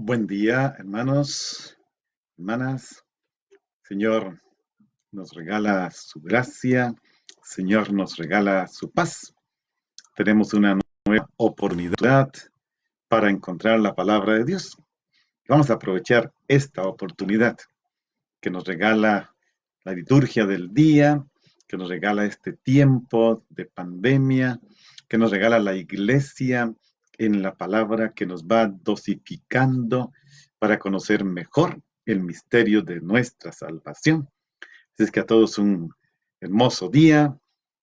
Buen día, hermanos, hermanas. Señor nos regala su gracia, Señor nos regala su paz. Tenemos una nueva oportunidad para encontrar la palabra de Dios. Vamos a aprovechar esta oportunidad que nos regala la liturgia del día, que nos regala este tiempo de pandemia, que nos regala la iglesia en la palabra que nos va dosificando para conocer mejor el misterio de nuestra salvación. Así es que a todos un hermoso día,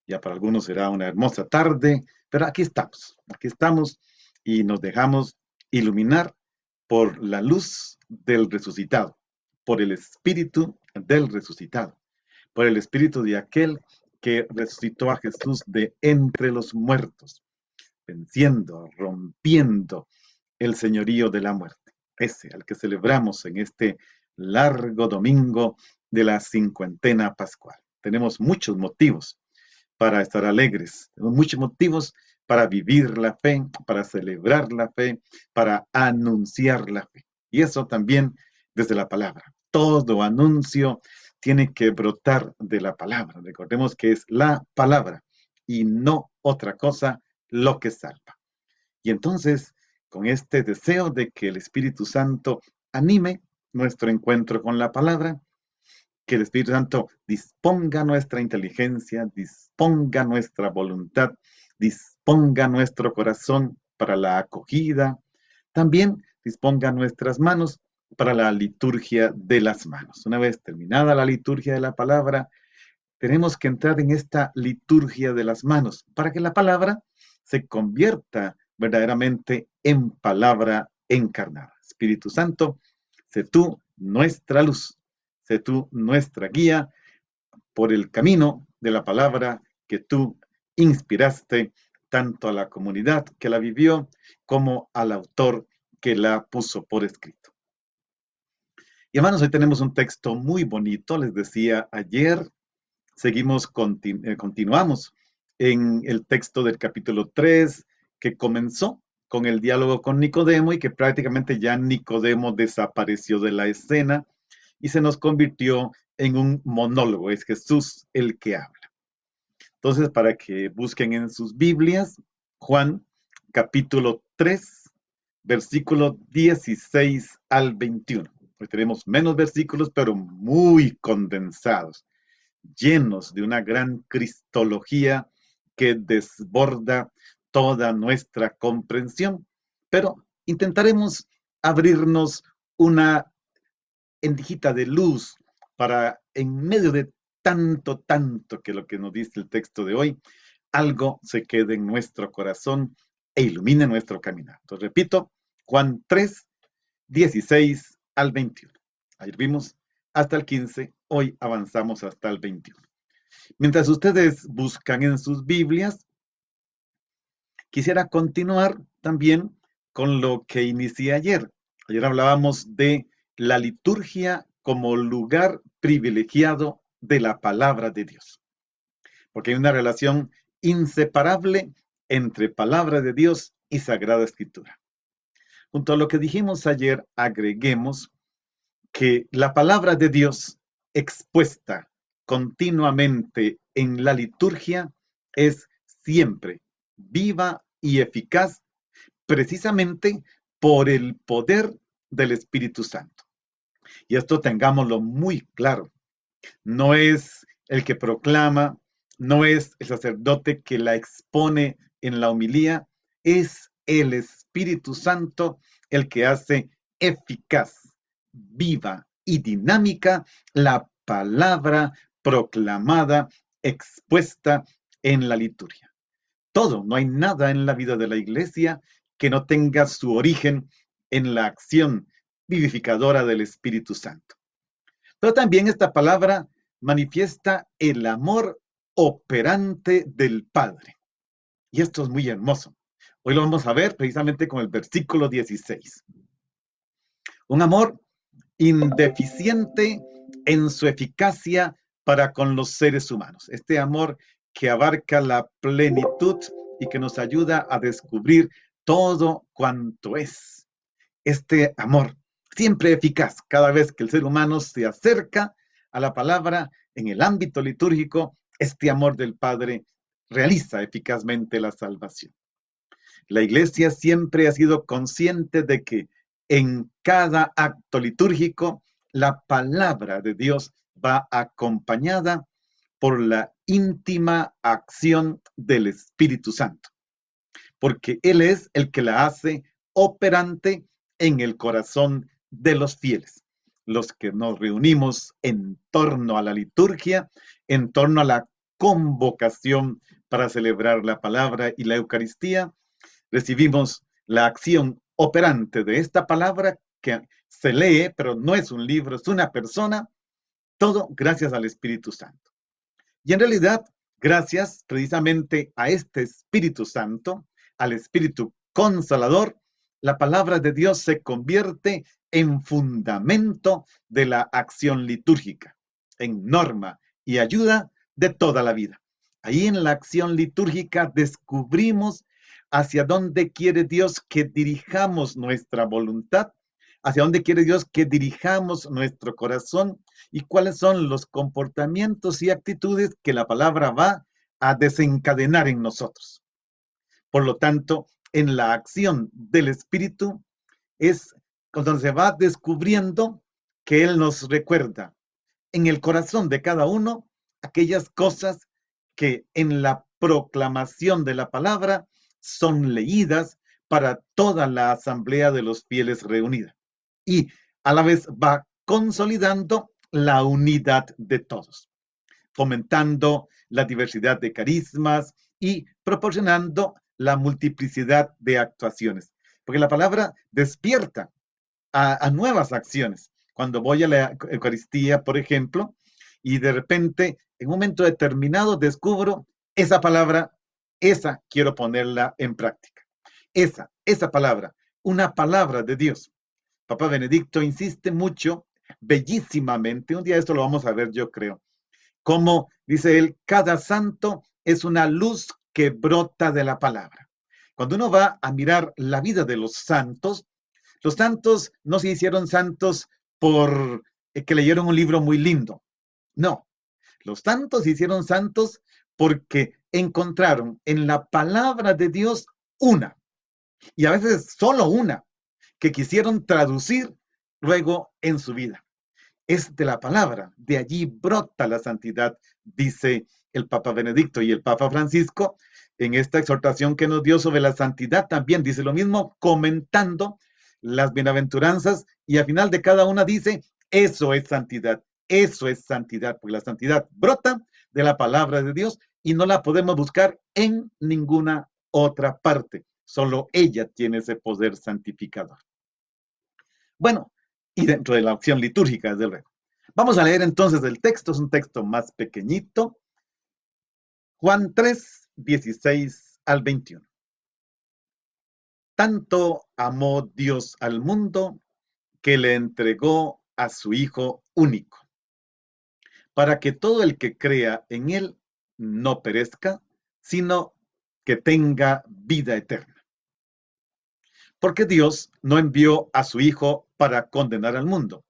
ya para algunos será una hermosa tarde, pero aquí estamos y nos dejamos iluminar por la luz del resucitado, por el espíritu del resucitado, por el espíritu de aquel que resucitó a Jesús de entre los muertos, venciendo, rompiendo el señorío de la muerte, ese al que celebramos en este largo domingo de la cincuentena pascual. Tenemos muchos motivos para estar alegres, tenemos muchos motivos para vivir la fe, para celebrar la fe, para anunciar la fe. Y eso también desde la palabra. Todo anuncio tiene que brotar de la palabra. Recordemos que es la palabra y no otra cosa lo que salva. Y entonces, con este deseo de que el Espíritu Santo anime nuestro encuentro con la palabra, que el Espíritu Santo disponga nuestra inteligencia, disponga nuestra voluntad, disponga nuestro corazón para la acogida, también disponga nuestras manos para la liturgia de las manos. Una vez terminada la liturgia de la palabra, tenemos que entrar en esta liturgia de las manos para que la palabra se convierta verdaderamente en palabra encarnada. Espíritu Santo, sé tú nuestra luz, sé tú nuestra guía por el camino de la palabra que tú inspiraste tanto a la comunidad que la vivió como al autor que la puso por escrito. Y hermanos, hoy tenemos un texto muy bonito, les decía ayer, continuamos en el texto del capítulo 3, que comenzó con el diálogo con Nicodemo y que prácticamente ya Nicodemo desapareció de la escena y se nos convirtió en un monólogo, es Jesús el que habla. Entonces, para que busquen en sus Biblias, Juan capítulo 3, versículo 16 al 21. Hoy tenemos menos versículos, pero muy condensados, llenos de una gran cristología que desborda toda nuestra comprensión. Pero intentaremos abrirnos una endijita de luz para, en medio de tanto que lo que nos dice el texto de hoy, algo se quede en nuestro corazón e ilumine nuestro caminar. Entonces, repito, Juan 3, 16 al 21. Ayer vimos hasta el 15, hoy avanzamos hasta el 21. Mientras ustedes buscan en sus Biblias, quisiera continuar también con lo que inicié ayer. Ayer hablábamos de la liturgia como lugar privilegiado de la palabra de Dios, porque hay una relación inseparable entre palabra de Dios y Sagrada Escritura. Junto a lo que dijimos ayer, agreguemos que la palabra de Dios expuesta continuamente en la liturgia es siempre viva y eficaz, precisamente por el poder del Espíritu Santo. Y esto tengámoslo muy claro. No es el que proclama, no es el sacerdote que la expone en la homilía, es el Espíritu Santo el que hace eficaz, viva y dinámica la palabra proclamada, expuesta en la liturgia. Todo, no hay nada en la vida de la iglesia que no tenga su origen en la acción vivificadora del Espíritu Santo. Pero también esta palabra manifiesta el amor operante del Padre. Y esto es muy hermoso. Hoy lo vamos a ver precisamente con el versículo 16. Un amor indeficiente en su eficacia para con los seres humanos. Este amor que abarca la plenitud y que nos ayuda a descubrir todo cuanto es. este amor, siempre eficaz, cada vez que el ser humano se acerca a la palabra en el ámbito litúrgico, este amor del Padre realiza eficazmente la salvación. La Iglesia siempre ha sido consciente de que en cada acto litúrgico la palabra de Dios va acompañada por la íntima acción del Espíritu Santo, porque Él es el que la hace operante en el corazón de los fieles, los que nos reunimos en torno a la liturgia, en torno a la convocación para celebrar la palabra y la Eucaristía. Recibimos la acción operante de esta palabra que se lee, pero no es un libro, es una persona, todo gracias al Espíritu Santo. Y en realidad, gracias precisamente a este Espíritu Santo, al Espíritu Consolador, la palabra de Dios se convierte en fundamento de la acción litúrgica, en norma y ayuda de toda la vida. Ahí en la acción litúrgica descubrimos hacia dónde quiere Dios que dirijamos nuestra voluntad, hacia dónde quiere Dios que dirijamos nuestro corazón y cuáles son los comportamientos y actitudes que la palabra va a desencadenar en nosotros. Por lo tanto, en la acción del Espíritu es cuando se va descubriendo que Él nos recuerda en el corazón de cada uno aquellas cosas que en la proclamación de la palabra son leídas para toda la asamblea de los fieles reunida. Y a la vez va consolidando la unidad de todos, fomentando la diversidad de carismas y proporcionando la multiplicidad de actuaciones. Porque la palabra despierta a nuevas acciones. Cuando voy a la Eucaristía, por ejemplo, y de repente, en un momento determinado, descubro esa palabra, esa quiero ponerla en práctica. Esa palabra, una palabra de Dios. Papa Benedicto insiste mucho, bellísimamente, un día esto lo vamos a ver, yo creo, como dice él, cada santo es una luz que brota de la palabra. Cuando uno va a mirar la vida de los santos no se hicieron santos por que leyeron un libro muy lindo. No, los santos se hicieron santos porque encontraron en la palabra de Dios una, y a veces solo una, que quisieron traducir luego en su vida. Es de la palabra, de allí brota la santidad, dice el Papa Benedicto y el Papa Francisco en esta exhortación que nos dio sobre la santidad. También dice lo mismo, comentando las bienaventuranzas, y al final de cada una dice, eso es santidad, porque la santidad brota de la palabra de Dios y no la podemos buscar en ninguna otra parte. Solo ella tiene ese poder santificador. Bueno, y dentro de la acción litúrgica, desde luego. Vamos a leer entonces el texto, es un texto más pequeñito. Juan 3, 16 al 21. Tanto amó Dios al mundo que le entregó a su Hijo único, para que todo el que crea en Él no perezca, sino que tenga vida eterna. Porque Dios no envió a su Hijo para condenar al mundo,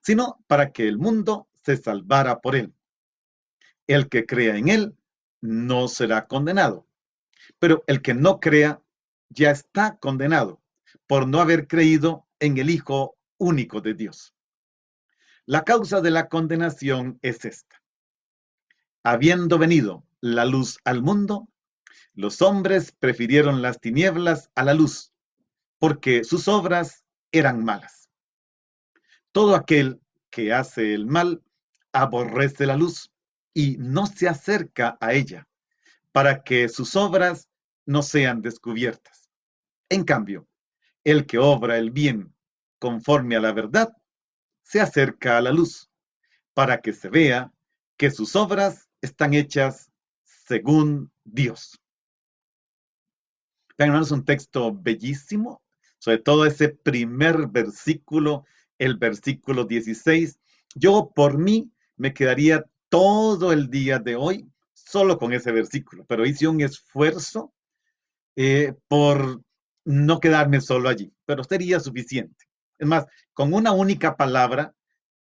sino para que el mundo se salvara por Él. El que crea en Él no será condenado, pero el que no crea ya está condenado por no haber creído en el Hijo único de Dios. La causa de la condenación es esta. Habiendo venido la luz al mundo, los hombres prefirieron las tinieblas a la luz, porque sus obras eran malas. Todo aquel que hace el mal aborrece la luz y no se acerca a ella, para que sus obras no sean descubiertas. En cambio, el que obra el bien conforme a la verdad, se acerca a la luz, para que se vea que sus obras están hechas según Dios. Vean, hermanos, un texto bellísimo, sobre todo ese primer versículo, el versículo 16. Yo por mí me quedaría todo el día de hoy solo con ese versículo, pero hice un esfuerzo por no quedarme solo allí, pero sería suficiente. Es más, con una única palabra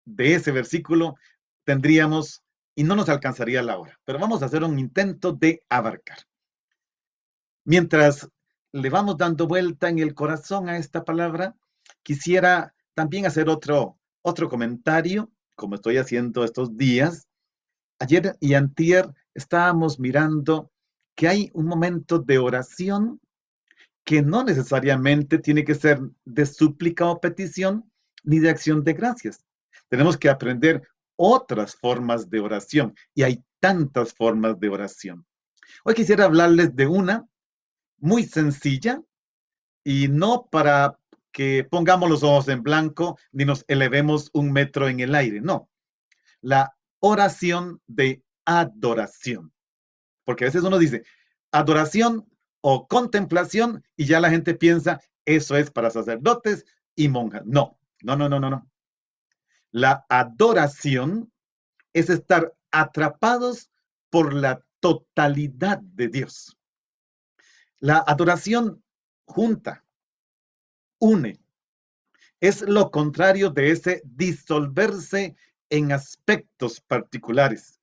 de ese versículo tendríamos, y no nos alcanzaría la hora, pero vamos a hacer un intento de abarcar. Mientras le vamos dando vuelta en el corazón a esta palabra, quisiera también hacer otro comentario, como estoy haciendo estos días. Ayer y antier estábamos mirando que hay un momento de oración que no necesariamente tiene que ser de súplica o petición ni de acción de gracias. Tenemos que aprender otras formas de oración y hay tantas formas de oración. Hoy quisiera hablarles de una muy sencilla y no para que pongamos los ojos en blanco ni nos elevemos un metro en el aire, no. La oración de adoración. Porque a veces uno dice adoración o contemplación y ya la gente piensa eso es para sacerdotes y monjas. No, no, no, no, no, no. La adoración es estar atrapados por la totalidad de Dios. La adoración junta, une, es lo contrario de ese disolverse en aspectos particulares.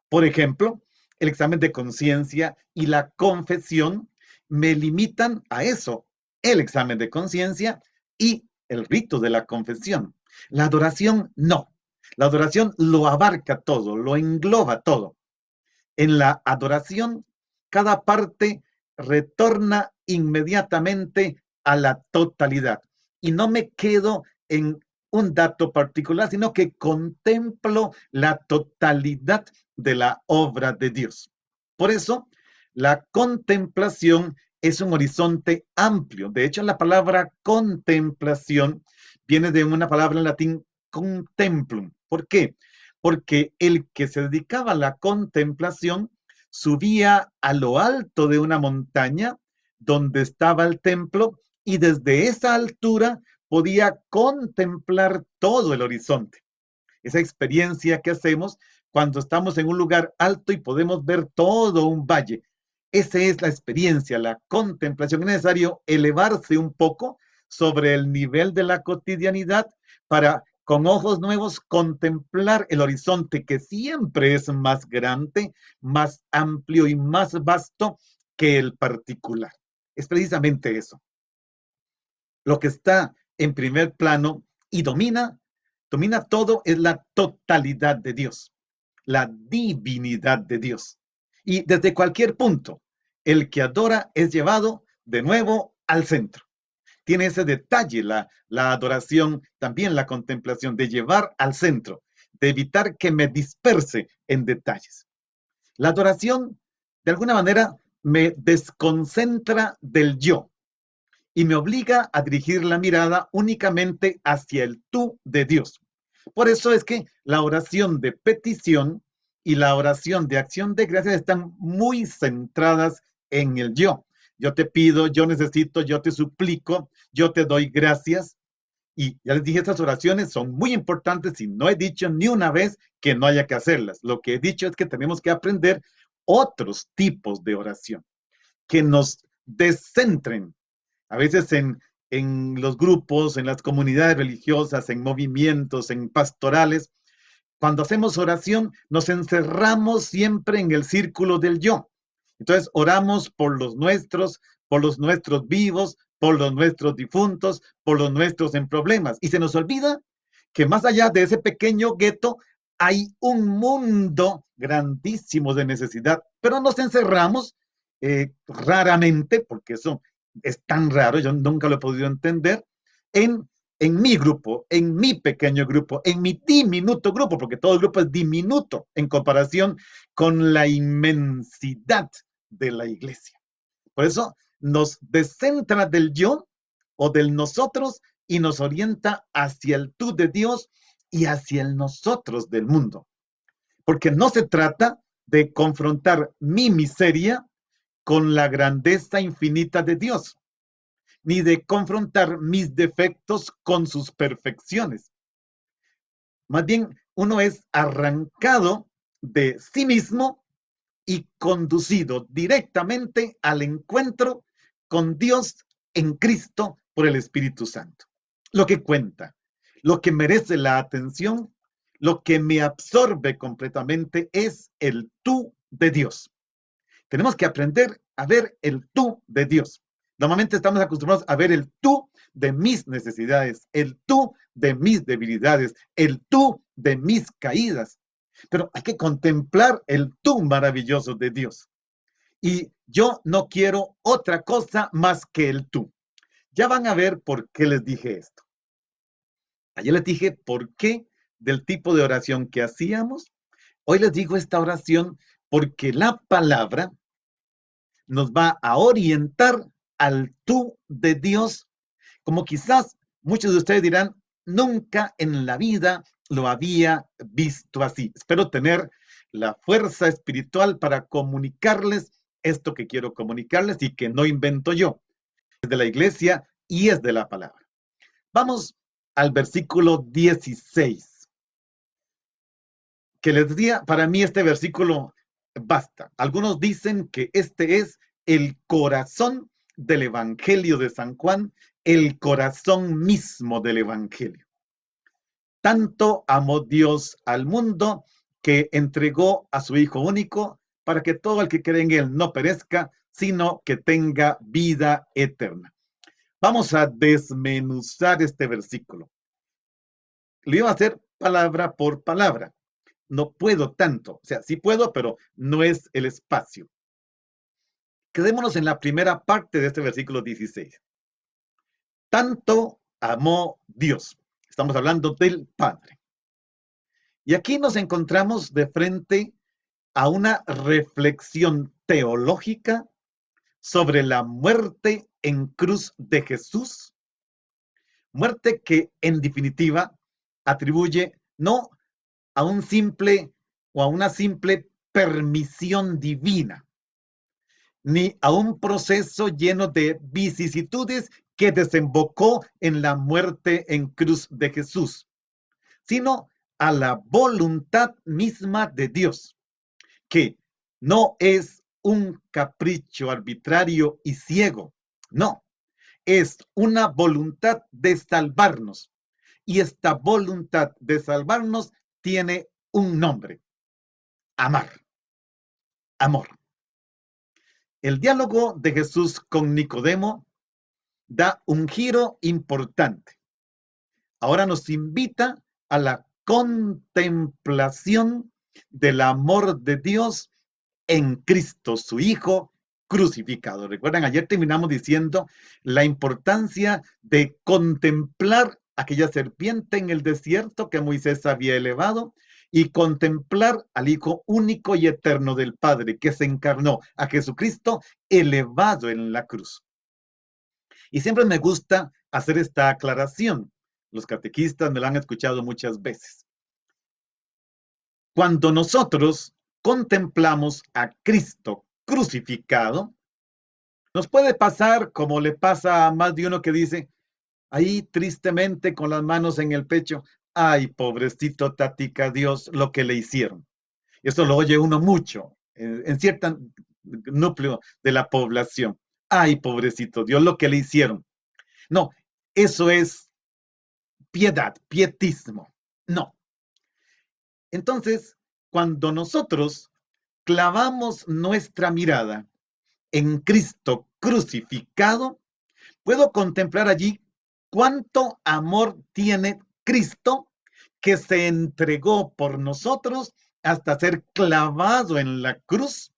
Por ejemplo, el examen de conciencia y la confesión me limitan a eso, el examen de conciencia y el rito de la confesión. La adoración no. La adoración lo abarca todo, lo engloba todo. En la adoración, cada parte retorna inmediatamente a la totalidad. Y no me quedo en un dato particular, sino que contemplo la totalidad de la obra de Dios. Por eso, la contemplación es un horizonte amplio. De hecho, la palabra contemplación viene de una palabra en latín contemplum. ¿Por qué? Porque el que se dedicaba a la contemplación subía a lo alto de una montaña donde estaba el templo y desde esa altura podía contemplar todo el horizonte. Esa experiencia que hacemos cuando estamos en un lugar alto y podemos ver todo un valle. Esa es la experiencia, la contemplación. Es necesario elevarse un poco sobre el nivel de la cotidianidad para con ojos nuevos contemplar el horizonte que siempre es más grande, más amplio y más vasto que el particular. Es precisamente eso. Lo que está en primer plano y domina todo es la totalidad de Dios, la divinidad de Dios. Y desde cualquier punto, el que adora es llevado de nuevo al centro. Tiene ese detalle la adoración, también la contemplación, de llevar al centro, de evitar que me disperse en detalles. La adoración, de alguna manera, me desconcentra del yo y me obliga a dirigir la mirada únicamente hacia el tú de Dios. Por eso es que la oración de petición y la oración de acción de gracias están muy centradas en el yo. Yo te pido, yo necesito, yo te suplico, yo te doy gracias. Y ya les dije, estas oraciones son muy importantes y no he dicho ni una vez que no haya que hacerlas. Lo que he dicho es que tenemos que aprender otros tipos de oración que nos descentren a veces en los grupos, en las comunidades religiosas, en movimientos, en pastorales, cuando hacemos oración, nos encerramos siempre en el círculo del yo. Entonces, oramos por los nuestros vivos, por los nuestros difuntos, por los nuestros en problemas. Y se nos olvida que más allá de ese pequeño gueto hay un mundo grandísimo de necesidad, pero nos encerramos raramente, porque eso es tan raro, yo nunca lo he podido entender, en, en mi grupo, en mi pequeño grupo, en mi diminuto grupo, porque todo el grupo es diminuto en comparación con la inmensidad de la iglesia. Por eso nos descentra del yo o del nosotros y nos orienta hacia el tú de Dios y hacia el nosotros del mundo. Porque no se trata de confrontar mi miseria con la grandeza infinita de Dios, ni de confrontar mis defectos con sus perfecciones. Más bien, uno es arrancado de sí mismo y conducido directamente al encuentro con Dios en Cristo por el Espíritu Santo. Lo que cuenta, lo que merece la atención, lo que me absorbe completamente es el tú de Dios. Tenemos que aprender a ver el tú de Dios. Normalmente estamos acostumbrados a ver el tú de mis necesidades, el tú de mis debilidades, el tú de mis caídas. Pero hay que contemplar el tú maravilloso de Dios. Y yo no quiero otra cosa más que el tú. Ya van a ver por qué les dije esto. Ayer les dije por qué del tipo de oración que hacíamos. Hoy les digo esta oración porque la palabra nos va a orientar al tú de Dios, como quizás muchos de ustedes dirán, nunca en la vida lo había visto así. Espero tener la fuerza espiritual para comunicarles esto que quiero comunicarles y que no invento yo. Es de la iglesia y es de la palabra. Vamos al versículo 16. Que les decía, para mí este versículo basta. Algunos dicen que este es el corazón del Evangelio de San Juan, el corazón mismo del Evangelio. Tanto amó Dios al mundo que entregó a su Hijo único para que todo el que cree en Él no perezca, sino que tenga vida eterna. Vamos a desmenuzar este versículo. Lo iba a hacer palabra por palabra. No puedo tanto, o sea, sí puedo, pero no es el espacio. Quedémonos en la primera parte de este versículo 16. Tanto amó Dios. Estamos hablando del Padre. Y aquí nos encontramos de frente a una reflexión teológica sobre la muerte en cruz de Jesús, muerte que en definitiva atribuye no a un simple o a una simple permisión divina, ni a un proceso lleno de vicisitudes que desembocó en la muerte en cruz de Jesús, sino a la voluntad misma de Dios, que no es un capricho arbitrario y ciego, no, es una voluntad de salvarnos. Y esta voluntad de salvarnos tiene un nombre: amar, amor. El diálogo de Jesús con Nicodemo da un giro importante. Ahora nos invita a la contemplación del amor de Dios en Cristo, su Hijo crucificado. Recuerdan, ayer terminamos diciendo la importancia de contemplar aquella serpiente en el desierto que Moisés había elevado y contemplar al Hijo único y eterno del Padre que se encarnó, a Jesucristo elevado en la cruz. Y siempre me gusta hacer esta aclaración. Los catequistas me la han escuchado muchas veces. Cuando nosotros contemplamos a Cristo crucificado, nos puede pasar como le pasa a más de uno que dice, ahí tristemente con las manos en el pecho, ay, pobrecito Tatica Dios, lo que le hicieron. Eso lo oye uno mucho en cierto núcleo de la población. Ay, pobrecito Dios, lo que le hicieron. No, eso es piedad, pietismo. No. Entonces, cuando nosotros clavamos nuestra mirada en Cristo crucificado, puedo contemplar allí cuánto amor tiene Cristo que se entregó por nosotros hasta ser clavado en la cruz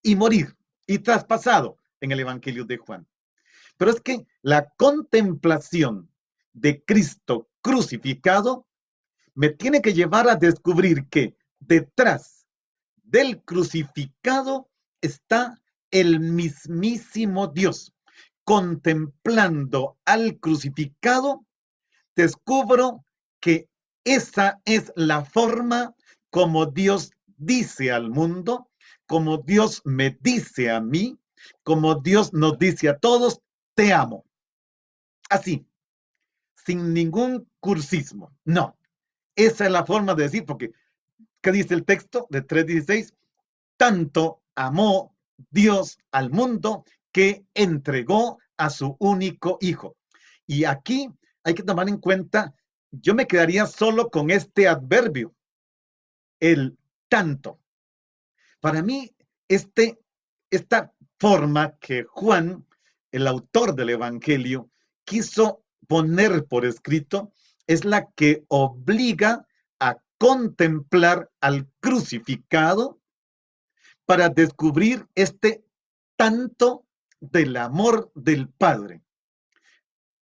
y morir y traspasado en el Evangelio de Juan. Pero es que la contemplación de Cristo crucificado me tiene que llevar a descubrir que detrás del crucificado está el mismísimo Dios. Contemplando al crucificado, descubro que esa es la forma como Dios dice al mundo, como Dios me dice a mí, como Dios nos dice a todos, te amo. Así, sin ningún cursismo. No, esa es la forma de decir, porque ¿qué dice el texto de 3:16? Tanto amó Dios al mundo que entregó a su único hijo. Y aquí hay que tomar en cuenta, yo me quedaría solo con este adverbio, el tanto. Para mí, esta forma que Juan, el autor del Evangelio, quiso poner por escrito es la que obliga a contemplar al crucificado para descubrir este tanto del amor del Padre.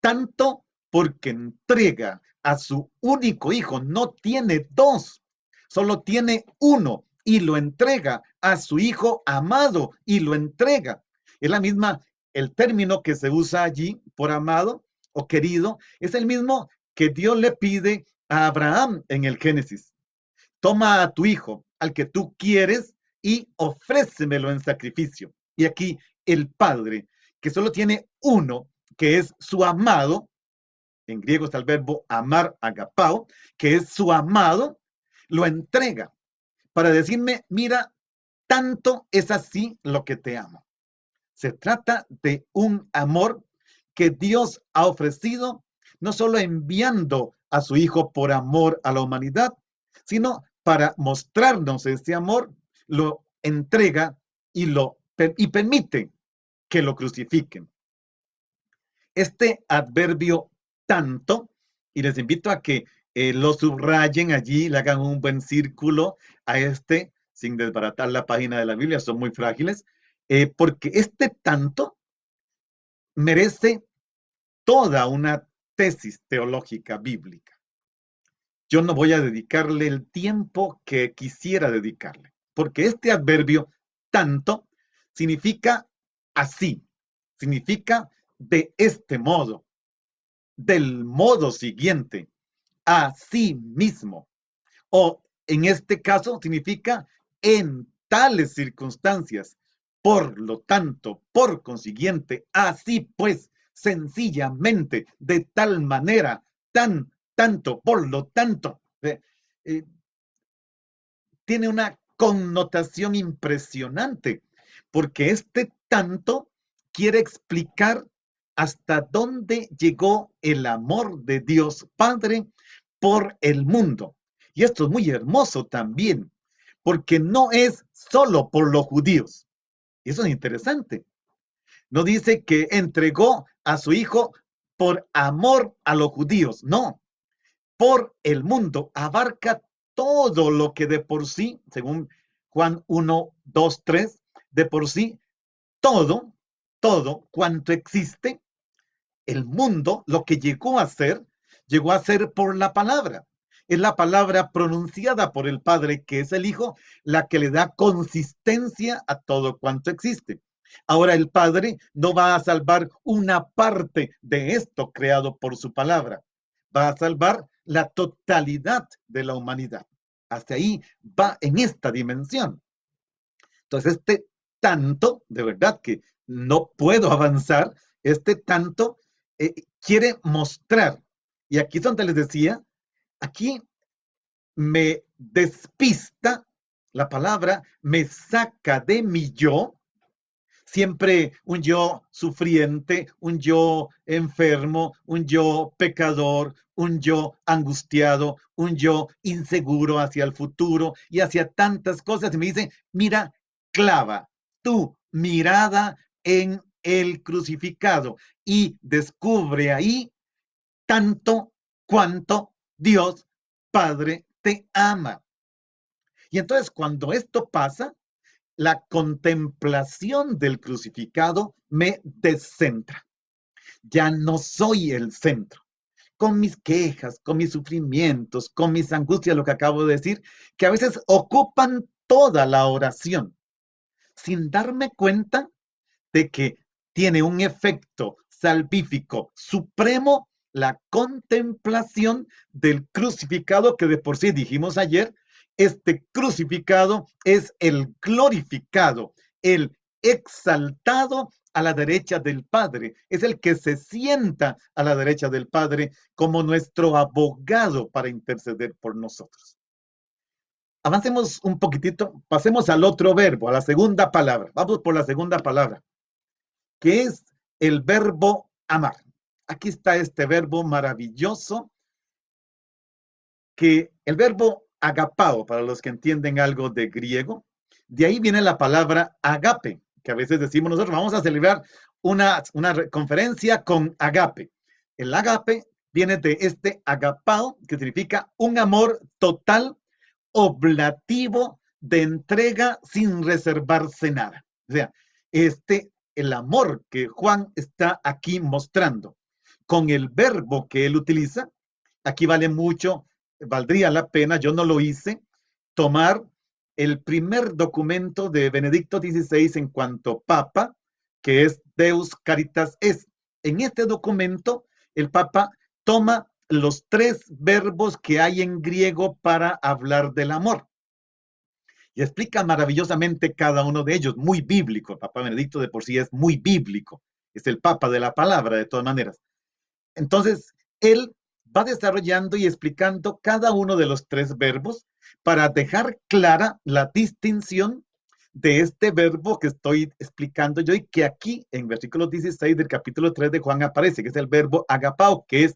Tanto porque entrega a su único hijo, no tiene dos, solo tiene uno y lo entrega a su hijo amado y lo entrega. Es la misma, el término que se usa allí por amado o querido, es el mismo que Dios le pide a Abraham en el Génesis. Toma a tu hijo, al que tú quieres, y ofrécemelo en sacrificio. Y aquí el Padre, que solo tiene uno, que es su amado, en griego está el verbo amar, agapao, que es su amado, lo entrega para decirme, mira, tanto es así lo que te amo. Se trata de un amor que Dios ha ofrecido, no solo enviando a su Hijo por amor a la humanidad, sino para mostrarnos este amor, lo entrega y permite que lo crucifiquen. Este adverbio tanto, y les invito a que lo subrayen allí, le hagan un buen círculo a sin desbaratar la página de la Biblia, son muy frágiles, porque este tanto merece toda una tesis teológica bíblica. Yo no voy a dedicarle el tiempo que quisiera dedicarle, porque este adverbio tanto significa así, significa de este modo, del modo siguiente, a sí mismo. O en este caso significa en tales circunstancias. Por lo tanto, por consiguiente, así pues, sencillamente, de tal manera, tanto, por lo tanto, eh, tiene una connotación impresionante, porque este tanto quiere explicar hasta dónde llegó el amor de Dios Padre por el mundo. Y esto es muy hermoso también, porque no es solo por los judíos. Y eso es interesante. No dice que entregó a su hijo por amor a los judíos, no, por el mundo, abarca todo lo que de por sí, según Juan 1, 2, 3, de por sí, todo cuanto existe, el mundo, lo que llegó a ser por la palabra. Es la palabra pronunciada por el Padre, que es el Hijo, la que le da consistencia a todo cuanto existe. Ahora el Padre no va a salvar una parte de esto creado por su palabra, va a salvar la totalidad de la humanidad. Hasta ahí va en esta dimensión. Entonces, este tanto, de verdad que no puedo avanzar, este tanto quiere mostrar, y aquí es donde les decía, aquí me despista la palabra, me saca de mi yo, siempre un yo sufriente, un yo enfermo, un yo pecador, un yo angustiado, un yo inseguro hacia el futuro y hacia tantas cosas. Y me dice, mira, clava tu mirada en el crucificado y descubre ahí tanto cuanto Dios Padre te ama. Y entonces cuando esto pasa, la contemplación del crucificado me descentra. Ya no soy el centro. Con mis quejas, con mis sufrimientos, con mis angustias, lo que acabo de decir, que a veces ocupan toda la oración, sin darme cuenta de que tiene un efecto salvífico supremo la contemplación del crucificado, que de por sí dijimos ayer, este crucificado es el glorificado, el exaltado a la derecha del Padre, es el que se sienta a la derecha del Padre como nuestro abogado para interceder por nosotros. Avancemos un poquitito, pasemos al otro verbo, a la segunda palabra. Vamos por la segunda palabra, que es el verbo amar. Aquí está este verbo maravilloso, que el verbo agapao, para los que entienden algo de griego, de ahí viene la palabra agape, que a veces decimos nosotros, vamos a celebrar una conferencia con agape. El agape viene de este agapao, que significa un amor total, oblativo, de entrega sin reservarse nada. O sea, el amor que Juan está aquí mostrando, con el verbo que él utiliza, aquí vale mucho, valdría la pena, yo no lo hice, tomar el primer documento de Benedicto XVI en cuanto Papa, que es Deus Caritas Est. En este documento, el Papa toma los 3 verbos que hay en griego para hablar del amor y explica maravillosamente cada uno de ellos, muy bíblico. El Papa Benedicto de por sí es muy bíblico, es el Papa de la palabra de todas maneras. Entonces, él va desarrollando y explicando cada uno de los 3 verbos para dejar clara la distinción de este verbo que estoy explicando yo y que aquí en versículo 16 del capítulo 3 de Juan aparece, que es el verbo agapao, que es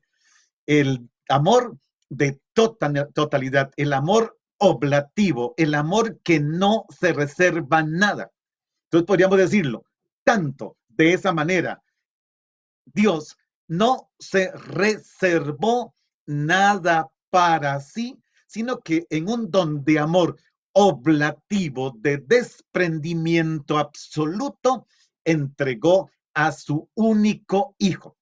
el amor de totalidad, el amor oblativo, el amor que no se reserva nada. Entonces podríamos decirlo, tanto de esa manera, Dios no se reservó nada para sí, sino que en un don de amor oblativo, de desprendimiento absoluto, entregó a su único hijo.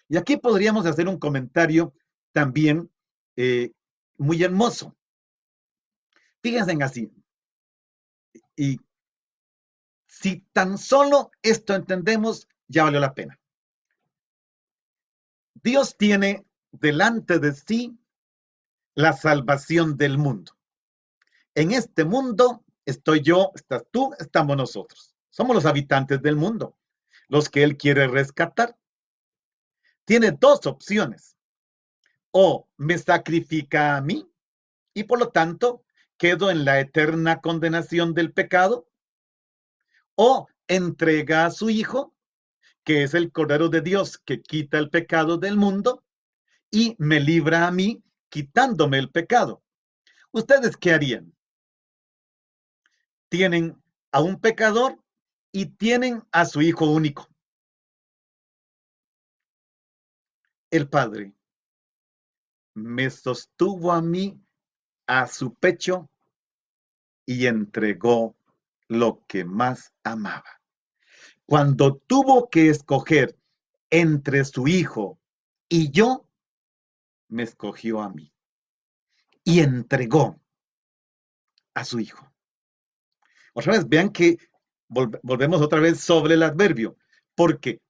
Y aquí podríamos hacer un comentario también muy hermoso. Fíjense en así. Y si tan solo esto entendemos, ya valió la pena. Dios tiene delante de sí la salvación del mundo. En este mundo estoy yo, estás tú, estamos nosotros. Somos los habitantes del mundo, los que Él quiere rescatar. Tiene 2 opciones. O me sacrifica a mí y por lo tanto quedo en la eterna condenación del pecado, o entrega a su Hijo, que es el Cordero de Dios que quita el pecado del mundo, y me libra a mí quitándome el pecado. ¿Ustedes qué harían? Tienen a un pecador y tienen a su Hijo único, el Padre. Me sostuvo a mí a su pecho y entregó lo que más amaba. Cuando tuvo que escoger entre su hijo y yo, me escogió a mí y entregó a su hijo. Otra vez, vean que volvemos otra vez sobre el adverbio, porque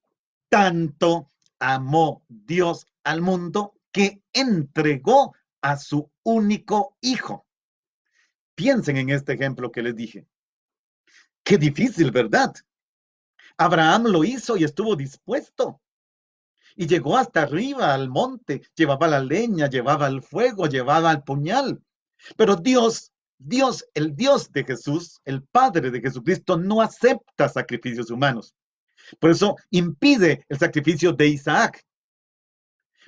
tanto amó Dios al mundo que entregó a su único hijo. Piensen en este ejemplo que les dije. Qué difícil, ¿verdad? Abraham lo hizo y estuvo dispuesto. Y llegó hasta arriba al monte, llevaba la leña, llevaba el fuego, llevaba el puñal. Pero Dios, el Dios de Jesús, el Padre de Jesucristo, no acepta sacrificios humanos. Por eso impide el sacrificio de Isaac.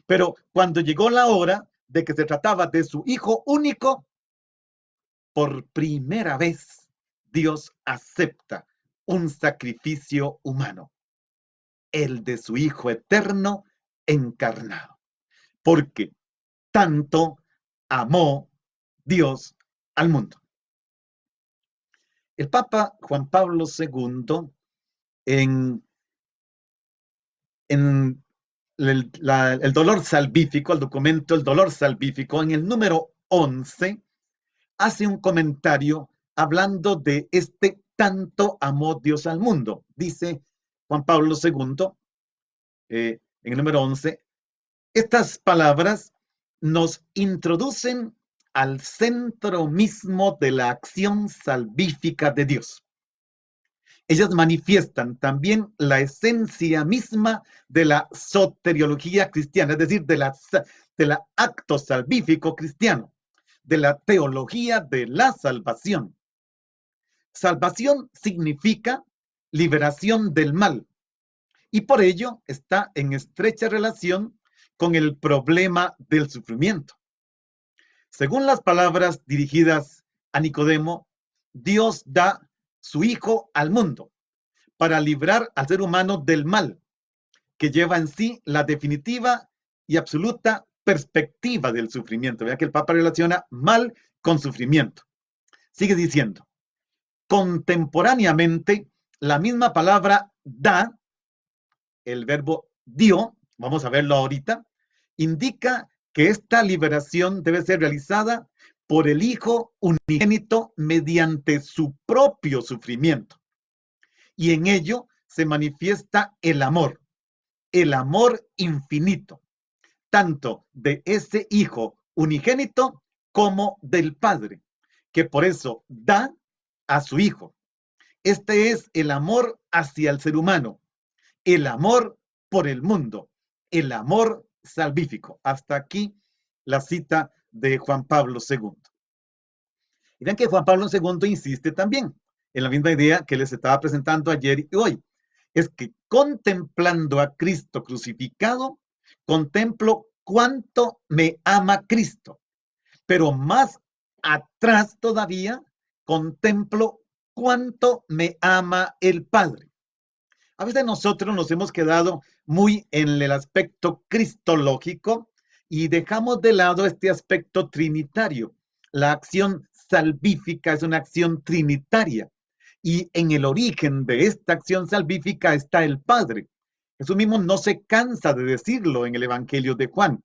Pero cuando llegó la hora de que se trataba de su hijo único, por primera vez Dios acepta un sacrificio humano, el de su Hijo eterno encarnado. Porque tanto amó Dios al mundo. El Papa Juan Pablo II, en el dolor salvífico, el documento El dolor salvífico, en el número 11, hace un comentario hablando de este tanto amó Dios al mundo. Dice Juan Pablo II, en el número 11, estas palabras nos introducen al centro mismo de la acción salvífica de Dios. Ellas manifiestan también la esencia misma de la soteriología cristiana, es decir, de la acto salvífico cristiano, de la teología de la salvación. Salvación significa liberación del mal, y por ello está en estrecha relación con el problema del sufrimiento. Según las palabras dirigidas a Nicodemo, Dios da su Hijo al mundo para librar al ser humano del mal, que lleva en sí la definitiva y absoluta perspectiva del sufrimiento. Vea que el Papa relaciona mal con sufrimiento. Sigue diciendo, contemporáneamente, la misma palabra da, el verbo dio, vamos a verlo ahorita, indica que esta liberación debe ser realizada por el Hijo unigénito mediante su propio sufrimiento. Y en ello se manifiesta el amor infinito, tanto de ese Hijo unigénito como del Padre, que por eso da a su Hijo. Este es el amor hacia el ser humano, el amor por el mundo, el amor salvífico. Hasta aquí la cita de Juan Pablo II. Y vean que Juan Pablo II insiste también en la misma idea que les estaba presentando ayer y hoy. Es que contemplando a Cristo crucificado, contemplo cuánto me ama Cristo. Pero más atrás todavía, contemplo cuánto me ama el Padre. A veces nosotros nos hemos quedado muy en el aspecto cristológico y dejamos de lado este aspecto trinitario. La acción salvífica es una acción trinitaria y en el origen de esta acción salvífica está el Padre. Jesús mismo no se cansa de decirlo en el Evangelio de Juan.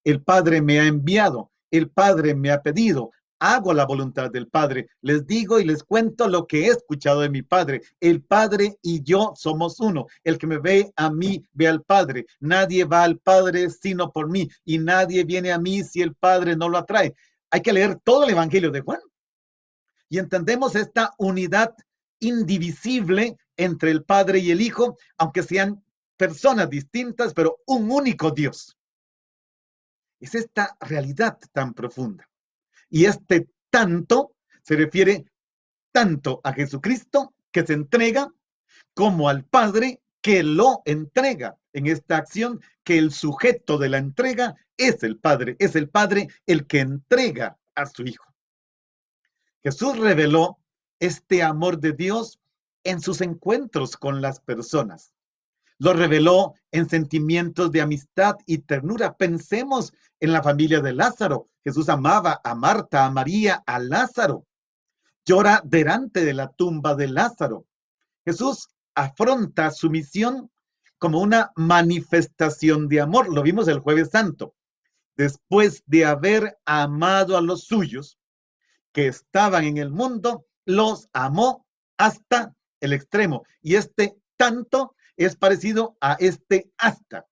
El Padre me ha enviado, el Padre me ha pedido, hago la voluntad del Padre, les digo y les cuento lo que he escuchado de mi Padre. El Padre y yo somos uno. El que me ve a mí, ve al Padre. Nadie va al Padre sino por mí, y nadie viene a mí si el Padre no lo atrae. Hay que leer todo el Evangelio de Juan y entendemos esta unidad indivisible entre el Padre y el Hijo, aunque sean personas distintas, pero un único Dios. Es esta realidad tan profunda. Y este tanto se refiere tanto a Jesucristo que se entrega como al Padre que lo entrega en esta acción, que el sujeto de la entrega es el Padre el que entrega a su Hijo. Jesús reveló este amor de Dios en sus encuentros con las personas. Lo reveló en sentimientos de amistad y ternura. Pensemos en la familia de Lázaro. Jesús amaba a Marta, a María, a Lázaro. Llora delante de la tumba de Lázaro. Jesús afronta su misión como una manifestación de amor. Lo vimos el Jueves Santo. Después de haber amado a los suyos que estaban en el mundo, los amó hasta el extremo. Y este tanto es parecido a este hasta.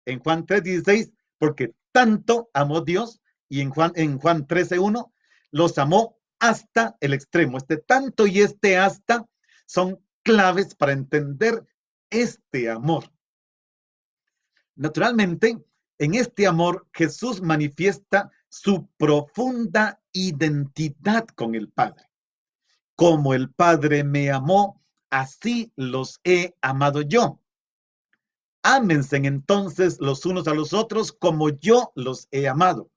En Juan 3:16, porque tanto amó Dios, y en Juan 13:1, los amó hasta el extremo. Este tanto y este hasta son claves para entender este amor. Naturalmente, en este amor Jesús manifiesta su profunda identidad con el Padre. Como el Padre me amó, así los he amado yo. Ámense entonces los unos a los otros como yo los he amado.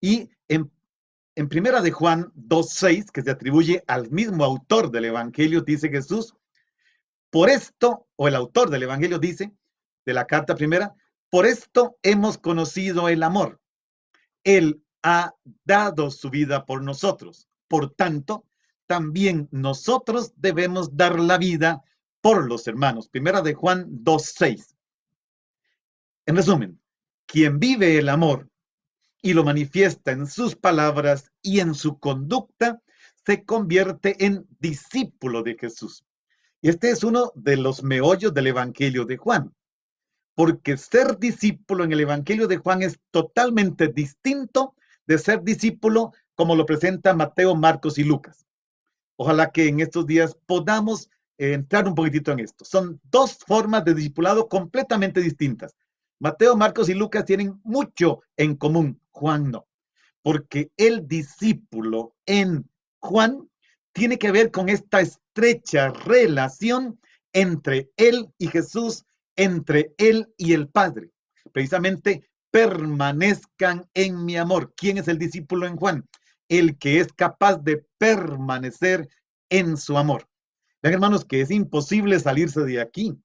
Y en primera de Juan 2:6, que se atribuye al mismo autor del Evangelio, dice Jesús, por esto, o el autor del Evangelio dice, de la carta primera, por esto hemos conocido el amor. Él ha dado su vida por nosotros. Por tanto, también nosotros debemos dar la vida por los hermanos. Primera de Juan 2:6. En resumen, quien vive el amor y lo manifiesta en sus palabras y en su conducta, se convierte en discípulo de Jesús. Y este es uno de los meollos del Evangelio de Juan, porque ser discípulo en el Evangelio de Juan es totalmente distinto de ser discípulo como lo presenta Mateo, Marcos y Lucas. Ojalá que en estos días podamos entrar un poquitito en esto. Son dos formas de discipulado completamente distintas. Mateo, Marcos y Lucas tienen mucho en común, Juan no, porque el discípulo en Juan tiene que ver con esta estrecha relación entre él y Jesús entre él y el Padre. Precisamente, permanezcan en mi amor. ¿Quién es el discípulo en Juan? El que es capaz de permanecer en su amor. Vean, hermanos, que es imposible salirse de aquí.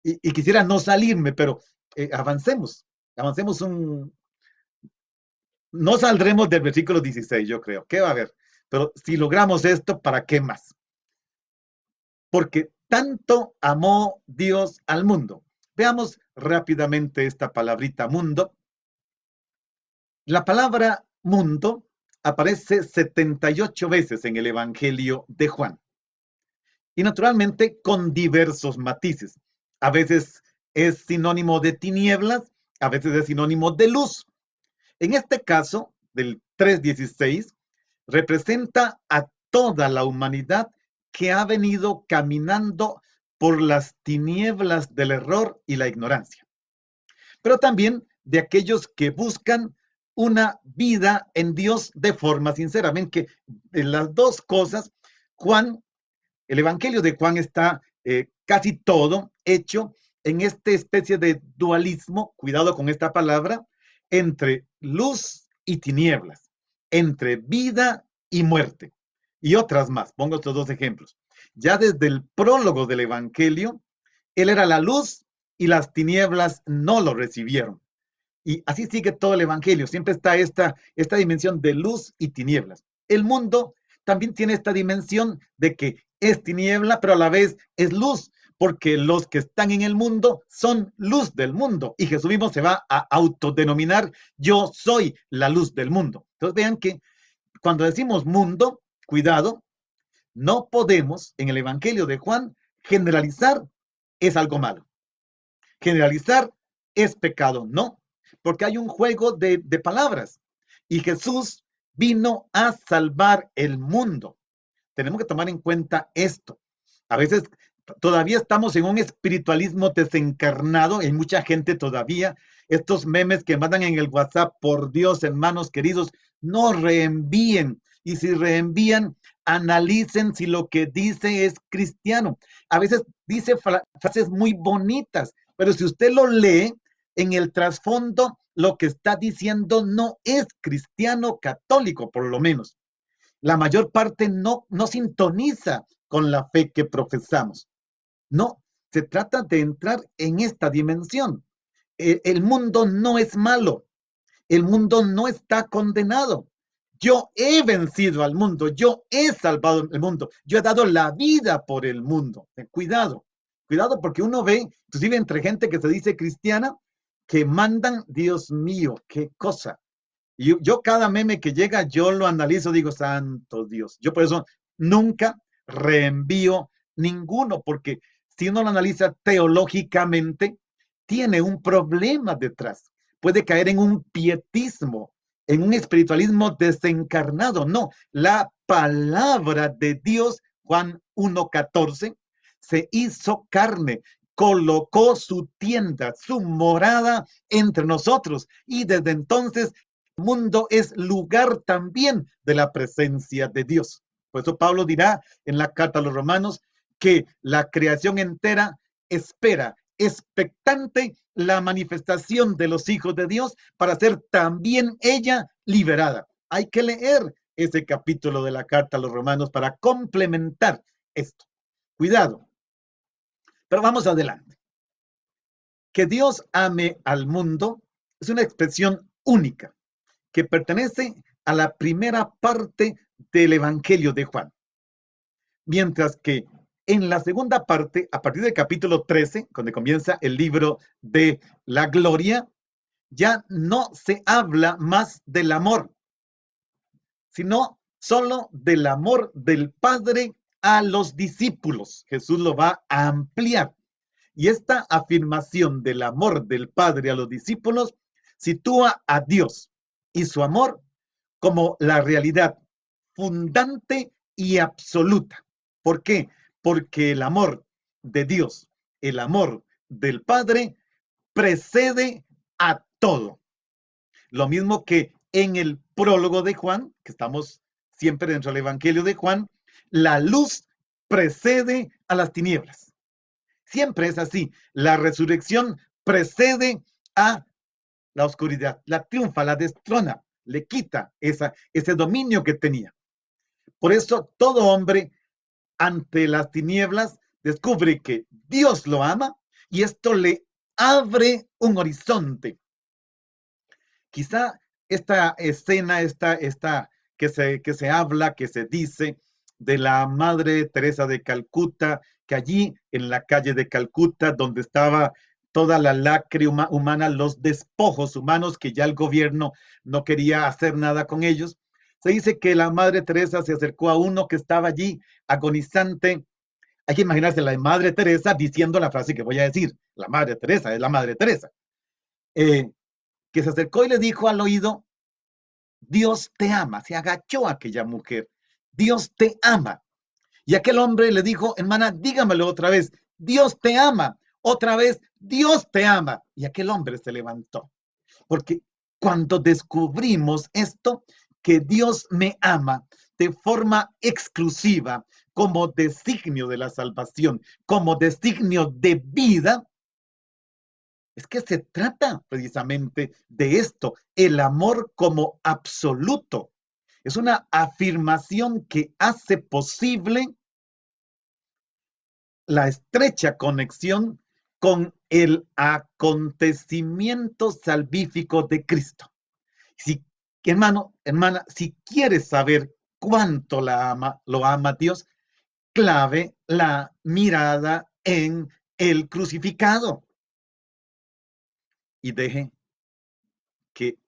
Y quisiera no salirme, pero avancemos. Avancemos no saldremos del versículo 16, yo creo. ¿Qué va a haber? Pero si logramos esto, ¿para qué más? Porque tanto amó Dios al mundo. Veamos rápidamente esta palabrita mundo. La palabra mundo aparece 78 veces en el Evangelio de Juan. Y naturalmente con diversos matices. A veces es sinónimo de tinieblas, a veces es sinónimo de luz. En este caso, del 3:16, representa a toda la humanidad que ha venido caminando por las tinieblas del error y la ignorancia, pero también de aquellos que buscan una vida en Dios de forma sincera. Ven que en las dos cosas, el Evangelio de Juan está casi todo hecho en esta especie de dualismo, cuidado con esta palabra, entre luz y tinieblas, entre vida y muerte, y otras más. Pongo estos dos ejemplos. Ya desde el prólogo del Evangelio, él era la luz y las tinieblas no lo recibieron. Y así sigue todo el Evangelio. Siempre está esta dimensión de luz y tinieblas. El mundo también tiene esta dimensión de que es tiniebla, pero a la vez es luz, porque los que están en el mundo son luz del mundo. Y Jesús mismo se va a autodenominar, yo soy la luz del mundo. Entonces vean que cuando decimos mundo, cuidado, no podemos en el Evangelio de Juan generalizar es algo malo. Generalizar es pecado, no, porque hay un juego de palabras y Jesús vino a salvar el mundo. Tenemos que tomar en cuenta esto. A veces todavía estamos en un espiritualismo desencarnado, hay mucha gente todavía, estos memes que mandan en el WhatsApp, por Dios, hermanos queridos, no reenvíen, y si reenvían, analicen si lo que dice es cristiano. A veces dice frases muy bonitas, pero si usted lo lee, en el trasfondo lo que está diciendo no es cristiano católico, por lo menos. La mayor parte no sintoniza con la fe que profesamos. No, se trata de entrar en esta dimensión. El mundo no es malo, el mundo no está condenado. Yo he vencido al mundo, yo he salvado el mundo, yo he dado la vida por el mundo. Cuidado, cuidado porque uno ve, inclusive entre gente que se dice cristiana, que mandan, Dios mío, qué cosa. Y yo cada meme que llega, yo lo analizo, digo, santo Dios. Yo por eso nunca reenvío ninguno, porque si uno lo analiza teológicamente, tiene un problema detrás. Puede caer en un pietismo, en un espiritualismo desencarnado. No, la palabra de Dios, Juan 1:14, se hizo carne, colocó su tienda, su morada entre nosotros. Y desde entonces el mundo es lugar también de la presencia de Dios. Por eso Pablo dirá en la carta a los Romanos que la creación entera espera, expectante, la manifestación de los hijos de Dios para ser también ella liberada. Hay que leer ese capítulo de la carta a los Romanos para complementar esto. Cuidado. Pero vamos adelante. Que Dios ame al mundo es una expresión única que pertenece a la primera parte del Evangelio de Juan. Mientras que en la segunda parte, a partir del capítulo 13, donde comienza el libro de la gloria, ya no se habla más del amor, sino solo del amor del Padre a los discípulos. Jesús lo va a ampliar. Y esta afirmación del amor del Padre a los discípulos sitúa a Dios y su amor como la realidad fundante y absoluta. ¿Por qué? Porque el amor de Dios, el amor del Padre, precede a todo. Lo mismo que en el prólogo de Juan, que estamos siempre dentro del Evangelio de Juan, la luz precede a las tinieblas. Siempre es así. La resurrección precede a la oscuridad, la triunfa, la destrona, le quita ese dominio que tenía. Por eso todo hombre ante las tinieblas descubre que Dios lo ama y esto le abre un horizonte. Quizá esta escena, esta que se habla, que se dice de la Madre Teresa de Calcuta, que allí en la calle de Calcuta, donde estaba toda la lacre humana, los despojos humanos que ya el gobierno no quería hacer nada con ellos, se dice que la Madre Teresa se acercó a uno que estaba allí agonizante. Hay que imaginarse la Madre Teresa diciendo la frase que voy a decir. La Madre Teresa es la Madre Teresa. Que se acercó y le dijo al oído, Dios te ama. Se agachó aquella mujer. Dios te ama. Y aquel hombre le dijo, hermana, dígamelo otra vez. Dios te ama. Otra vez, Dios te ama. Y aquel hombre se levantó. Porque cuando descubrimos esto, que Dios me ama de forma exclusiva, como designio de la salvación, como designio de vida, es que se trata precisamente de esto, el amor como absoluto. Es una afirmación que hace posible la estrecha conexión con el acontecimiento salvífico de Cristo. Si, hermano, hermana, si quieres saber cuánto lo ama Dios, clave la mirada en el crucificado y deje que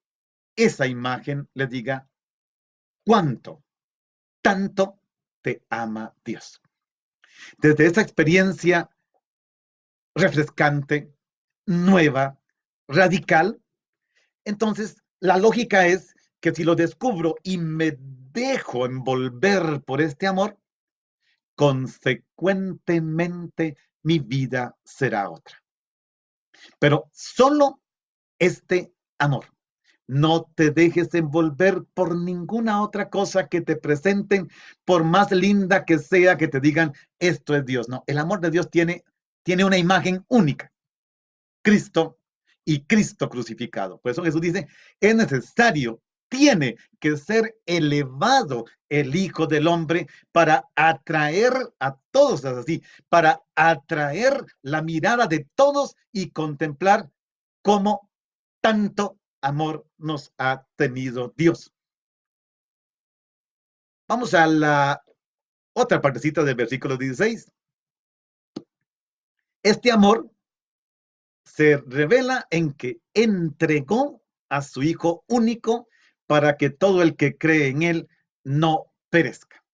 esa imagen le diga cuánto, tanto te ama Dios. Desde esa experiencia refrescante, nueva, radical, entonces la lógica es que si lo descubro y me dejo envolver por este amor, consecuentemente mi vida será otra. Pero solo este amor. No te dejes envolver por ninguna otra cosa que te presenten, por más linda que sea, que te digan, esto es Dios. No, el amor de Dios tiene una imagen única. Cristo y Cristo crucificado. Por eso Jesús dice, es necesario, tiene que ser elevado el Hijo del Hombre para atraer a todos, así, para atraer la mirada de todos y contemplar cómo tanto amor nos ha tenido Dios. Vamos a la otra partecita del versículo 16. Este amor se revela en que entregó a su Hijo único para que todo el que cree en Él no perezca.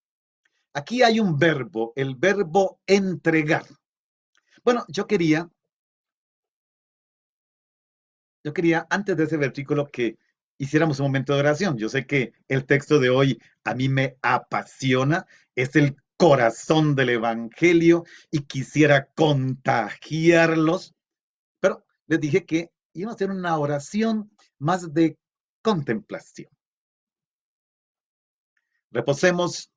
Aquí hay un verbo, el verbo entregar. Bueno, yo quería antes de ese versículo que hiciéramos un momento de oración. Yo sé que el texto de hoy a mí me apasiona, es el corazón del Evangelio y quisiera contagiarlos, pero les dije que iba a hacer una oración más de contemplación. Reposemos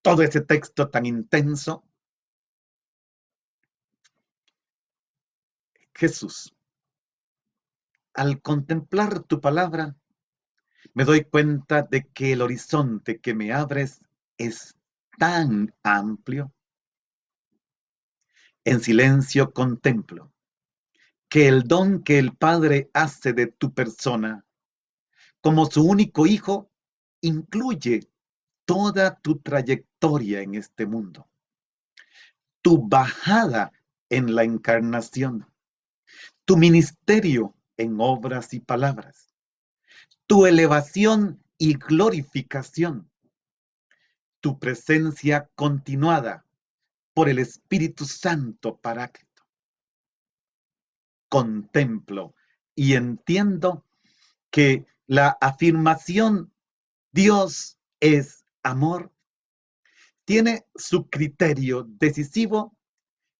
todo ese texto tan intenso. Jesús, al contemplar tu palabra, me doy cuenta de que el horizonte que me abres es tan amplio. En silencio contemplo que el don que el Padre hace de tu persona como su único hijo incluye toda tu trayectoria en este mundo, tu bajada en la encarnación, tu ministerio en obras y palabras, tu elevación y glorificación, tu presencia continuada por el Espíritu Santo Paráclito. Contemplo y entiendo que la afirmación Dios es amor tiene su criterio decisivo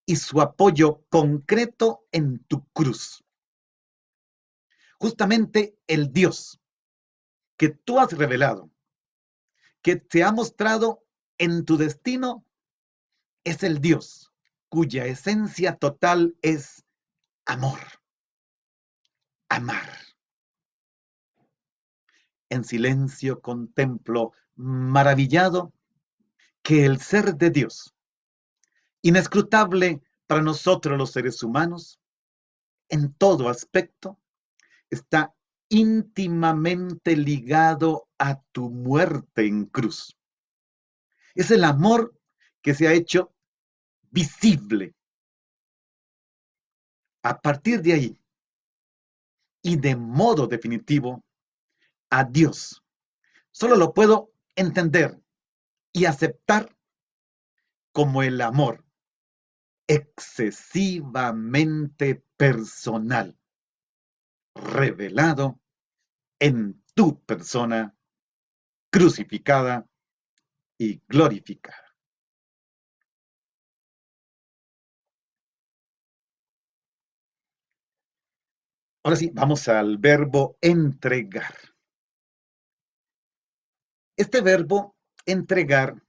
y su apoyo concreto en tu cruz. Justamente el Dios que tú has revelado, que te ha mostrado en tu destino, es el Dios cuya esencia total es amor. Amar. En silencio contemplo, maravillado, que el ser de Dios, inescrutable para nosotros los seres humanos, en todo aspecto, está íntimamente ligado a tu muerte en cruz. Es el amor que se ha hecho visible. A partir de ahí, y de modo definitivo, a Dios solo lo puedo entender y aceptar como el amor excesivamente personal, revelado en tu persona crucificada y glorificada. Ahora sí, vamos al verbo entregar. Este verbo entregar,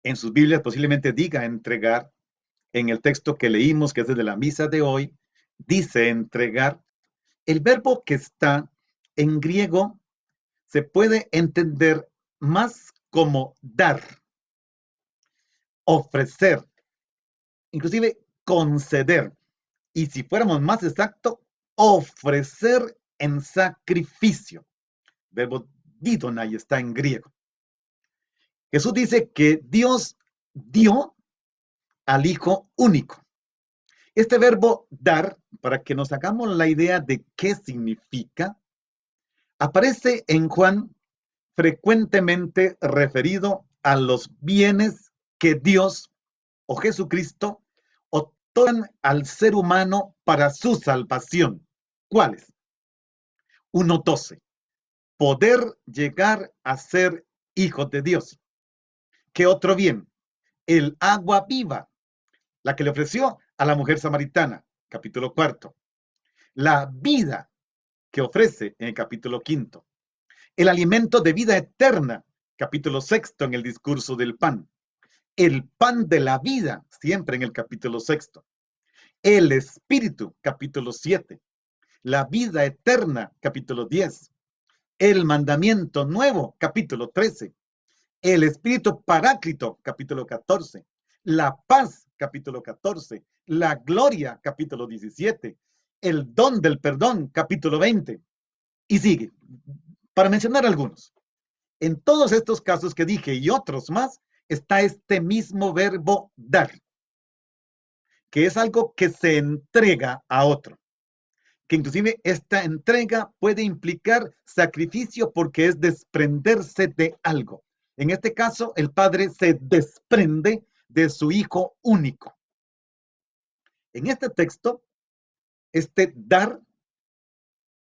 en sus Biblias posiblemente diga entregar, en el texto que leímos, que es de la misa de hoy, dice entregar. El verbo que está en griego se puede entender más como dar, ofrecer, inclusive conceder. Y si fuéramos más exactos, ofrecer en sacrificio. Verbo didonai está en griego. Jesús dice que Dios dio al Hijo único. Este verbo dar, para que nos hagamos la idea de qué significa, aparece en Juan frecuentemente referido a los bienes que Dios o Jesucristo otorgan al ser humano para su salvación. ¿Cuáles? 1:12. Poder llegar a ser hijos de Dios. ¿Qué otro bien? El agua viva, la que le ofreció a la mujer samaritana, capítulo 4. La vida que ofrece en el capítulo 5. El alimento de vida eterna, capítulo 6 en el discurso del pan. El pan de la vida, siempre en el capítulo 6. El espíritu, capítulo 7. La vida eterna, capítulo 10. El mandamiento nuevo, capítulo 13. El espíritu paráclito, capítulo 14. La paz, capítulo 14. La gloria, capítulo 17. El don del perdón, capítulo 20. Y sigue, para mencionar algunos. En todos estos casos que dije y otros más, está este mismo verbo dar, que es algo que se entrega a otro. Que inclusive esta entrega puede implicar sacrificio porque es desprenderse de algo. En este caso, el padre se desprende de su hijo único. En este texto, este dar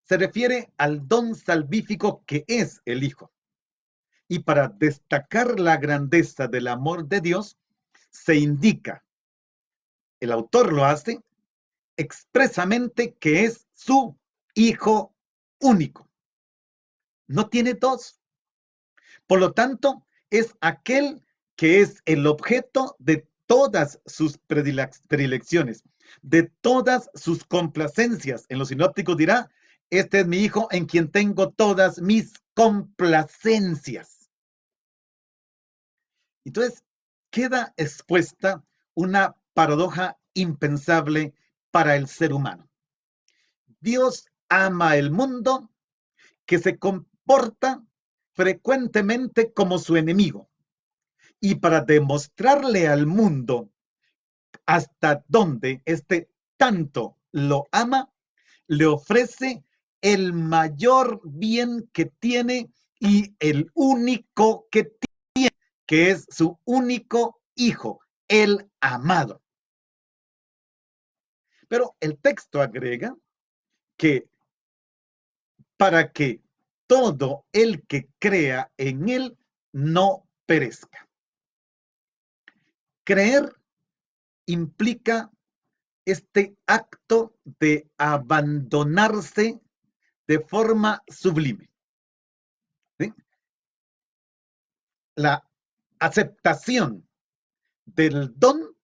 se refiere al don salvífico que es el hijo. Y para destacar la grandeza del amor de Dios, se indica, el autor lo hace expresamente, que es su hijo único. No tiene dos. Por lo tanto, es aquel que es el objeto de todas sus predilecciones, de todas sus complacencias. En los sinópticos dirá, este es mi hijo en quien tengo todas mis complacencias. Entonces, queda expuesta una paradoja impensable para el ser humano. Dios ama el mundo, que se comporta frecuentemente como su enemigo. Y para demostrarle al mundo hasta dónde este tanto lo ama, le ofrece el mayor bien que tiene y el único que tiene, que es su único hijo, el amado. Pero el texto agrega que para que todo el que crea en él no perezca. Creer implica este acto de abandonarse de forma sublime. ¿Sí? La aceptación del don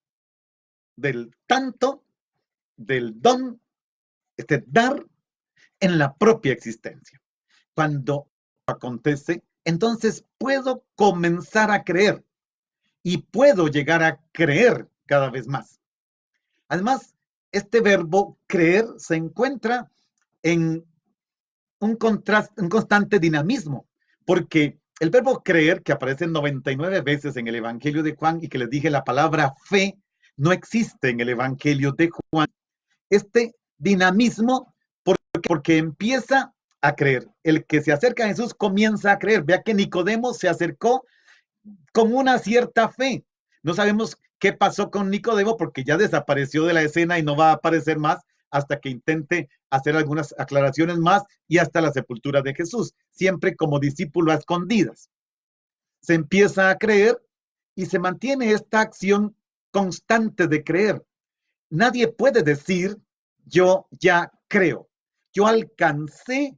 del tanto, del don, dar en la propia existencia. Cuando acontece, entonces puedo comenzar a creer y puedo llegar a creer cada vez más. Además, este verbo creer se encuentra en un constante dinamismo, porque el verbo creer, que aparece 99 veces en el Evangelio de Juan y que les dije la palabra fe, no existe en el Evangelio de Juan. Este dinamismo porque empieza a creer. El que se acerca a Jesús comienza a creer. Vea que Nicodemo se acercó con una cierta fe. No sabemos qué pasó con Nicodemo porque ya desapareció de la escena y no va a aparecer más hasta que intente hacer algunas aclaraciones más y hasta la sepultura de Jesús, siempre como discípulo a escondidas. Se empieza a creer y se mantiene esta acción constante de creer. Nadie puede decir, yo ya creo. Yo alcancé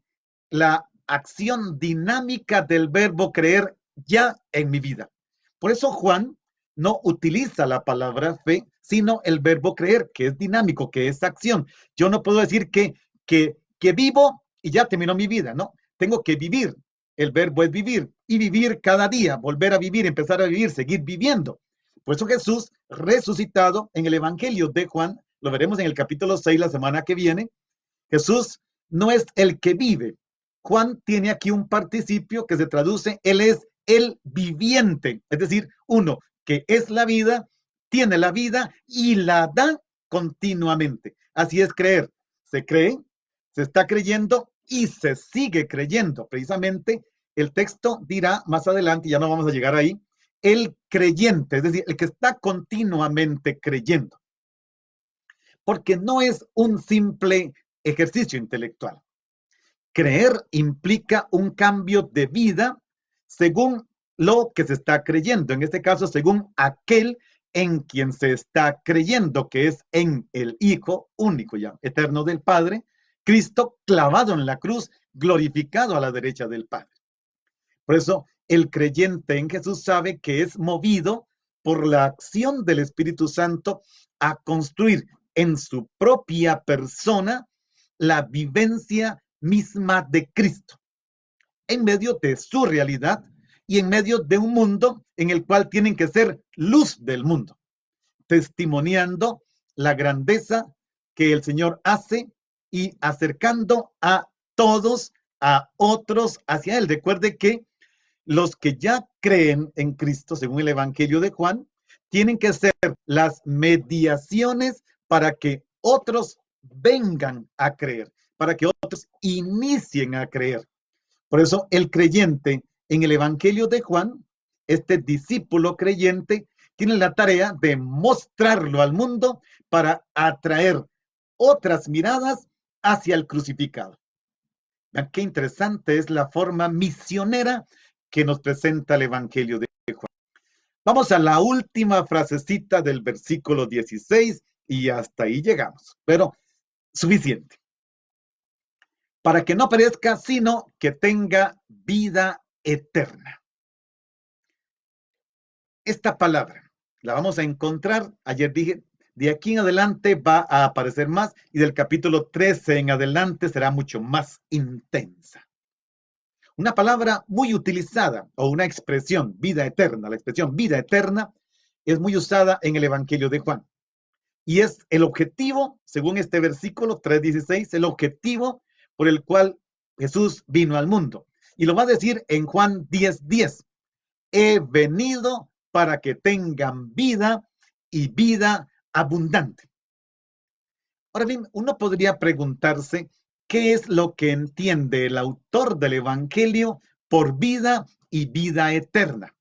la acción dinámica del verbo creer ya en mi vida. Por eso Juan no utiliza la palabra fe, sino el verbo creer, que es dinámico, que es acción. Yo no puedo decir que vivo y ya terminó mi vida, no. Tengo que vivir. El verbo es vivir y vivir cada día, volver a vivir, empezar a vivir, seguir viviendo. Por eso Jesús resucitado en el Evangelio de Juan, lo veremos en el capítulo 6 la semana que viene, Jesús no es el que vive. Juan tiene aquí un participio que se traduce, él es el viviente, es decir, uno que es la vida, tiene la vida y la da continuamente. Así es creer. Se cree, se está creyendo y se sigue creyendo. Precisamente el texto dirá más adelante, ya no vamos a llegar ahí, el creyente, es decir, el que está continuamente creyendo. Porque no es un simple ejercicio intelectual. Creer implica un cambio de vida según lo que se está creyendo, en este caso según aquel en quien se está creyendo, que es en el Hijo único ya, eterno del Padre, Cristo clavado en la cruz, glorificado a la derecha del Padre. Por eso el creyente en Jesús sabe que es movido por la acción del Espíritu Santo a construir en su propia persona la vivencia misma de Cristo, en medio de su realidad y en medio de un mundo en el cual tienen que ser luz del mundo, testimoniando la grandeza que el Señor hace y acercando a todos, a otros hacia Él. Recuerde que los que ya creen en Cristo, según el Evangelio de Juan, tienen que ser las mediaciones para que otros vengan a creer, para que otros inicien a creer. Por eso el creyente en el Evangelio de Juan, este discípulo creyente, tiene la tarea de mostrarlo al mundo para atraer otras miradas hacia el crucificado. Vean qué interesante es la forma misionera que nos presenta el Evangelio de Juan. Vamos a la última frasecita del versículo 16 y hasta ahí llegamos, pero suficiente. Para que no perezca, sino que tenga vida eterna. Esta palabra la vamos a encontrar, ayer dije, de aquí en adelante va a aparecer más y del capítulo 13 en adelante será mucho más intensa. Una palabra muy utilizada o una expresión, vida eterna, la expresión vida eterna es muy usada en el Evangelio de Juan. Y es el objetivo, según este versículo 3:16, el objetivo por el cual Jesús vino al mundo. Y lo va a decir en Juan 10:10. He venido para que tengan vida y vida abundante. Ahora bien, uno podría preguntarse qué es lo que entiende el autor del Evangelio por vida y vida eterna,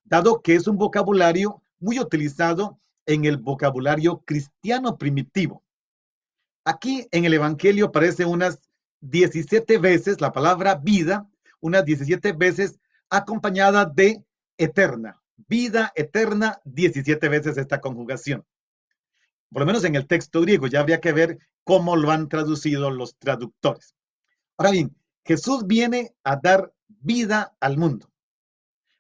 dado que es un vocabulario muy utilizado en el vocabulario cristiano primitivo. Aquí en el Evangelio aparece unas 17 veces la palabra vida, unas 17 veces acompañada de eterna. Vida eterna, 17 veces esta conjugación. Por lo menos en el texto griego, ya habría que ver cómo lo han traducido los traductores. Ahora bien, Jesús viene a dar vida al mundo.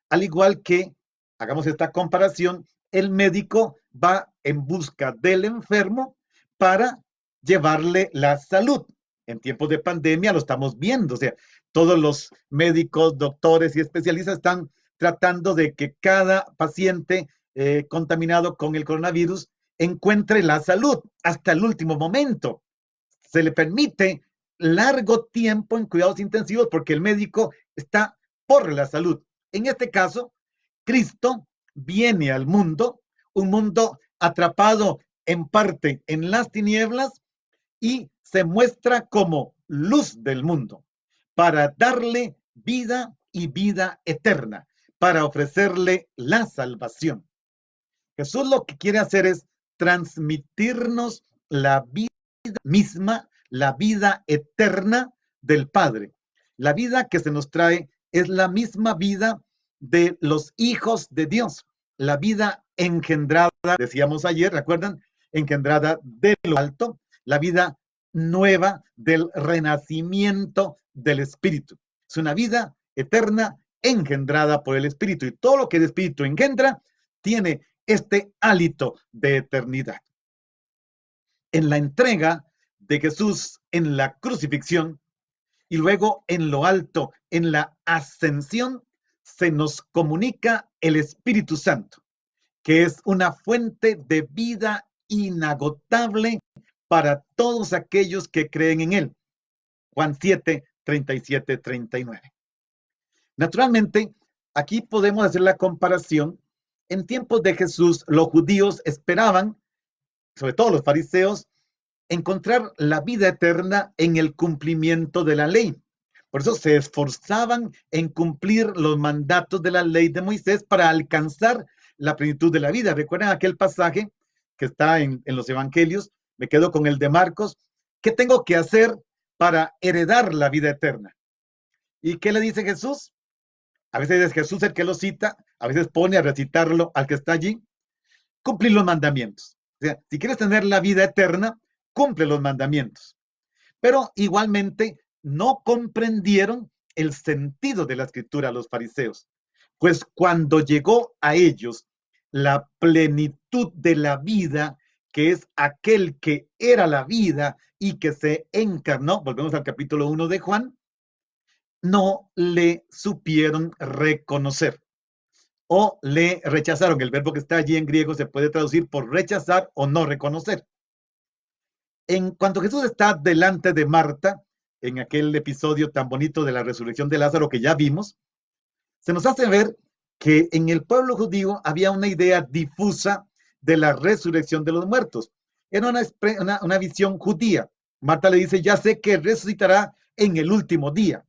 Al igual que, hagamos esta comparación, el médico va en busca del enfermo para llevarle la salud. En tiempos de pandemia lo estamos viendo, o sea, todos los médicos, doctores y especialistas están tratando de que cada paciente contaminado con el coronavirus encuentre la salud hasta el último momento. Se le permite largo tiempo en cuidados intensivos porque el médico está por la salud. En este caso, Cristo viene al mundo, un mundo atrapado en parte en las tinieblas, y se muestra como luz del mundo para darle vida y vida eterna, para ofrecerle la salvación. Jesús lo que quiere hacer es transmitirnos la vida misma, la vida eterna del Padre. La vida que se nos trae es la misma vida de los hijos de Dios, la vida engendrada, decíamos ayer, ¿recuerdan? Engendrada de lo alto, la vida nueva del renacimiento del Espíritu. Es una vida eterna engendrada por el Espíritu, y todo lo que el Espíritu engendra tiene este hálito de eternidad. En la entrega de Jesús en la crucifixión y luego en lo alto, en la ascensión, se nos comunica el Espíritu Santo, que es una fuente de vida inagotable para todos aquellos que creen en Él. Juan 7, 37, 39. Naturalmente, aquí podemos hacer la comparación. En tiempos de Jesús, los judíos esperaban, sobre todo los fariseos, encontrar la vida eterna en el cumplimiento de la ley. Por eso se esforzaban en cumplir los mandatos de la ley de Moisés para alcanzar la plenitud de la vida. ¿Recuerdan aquel pasaje que está en los evangelios? Me quedo con el de Marcos. ¿Qué tengo que hacer para heredar la vida eterna? ¿Y qué le dice Jesús? A veces es Jesús el que lo cita, a veces pone a recitarlo al que está allí. Cumplir los mandamientos. O sea, si quieres tener la vida eterna, cumple los mandamientos. Pero igualmente no comprendieron el sentido de la escritura a los fariseos, pues cuando llegó a ellos la plenitud de la vida, que es aquel que era la vida y que se encarnó, volvemos al capítulo 1 de Juan, no le supieron reconocer o le rechazaron. El verbo que está allí en griego se puede traducir por rechazar o no reconocer. En cuanto Jesús está delante de Marta, en aquel episodio tan bonito de la resurrección de Lázaro que ya vimos, se nos hace ver que en el pueblo judío había una idea difusa de la resurrección de los muertos. Era una visión judía. Marta le dice, ya sé que resucitará en el último día.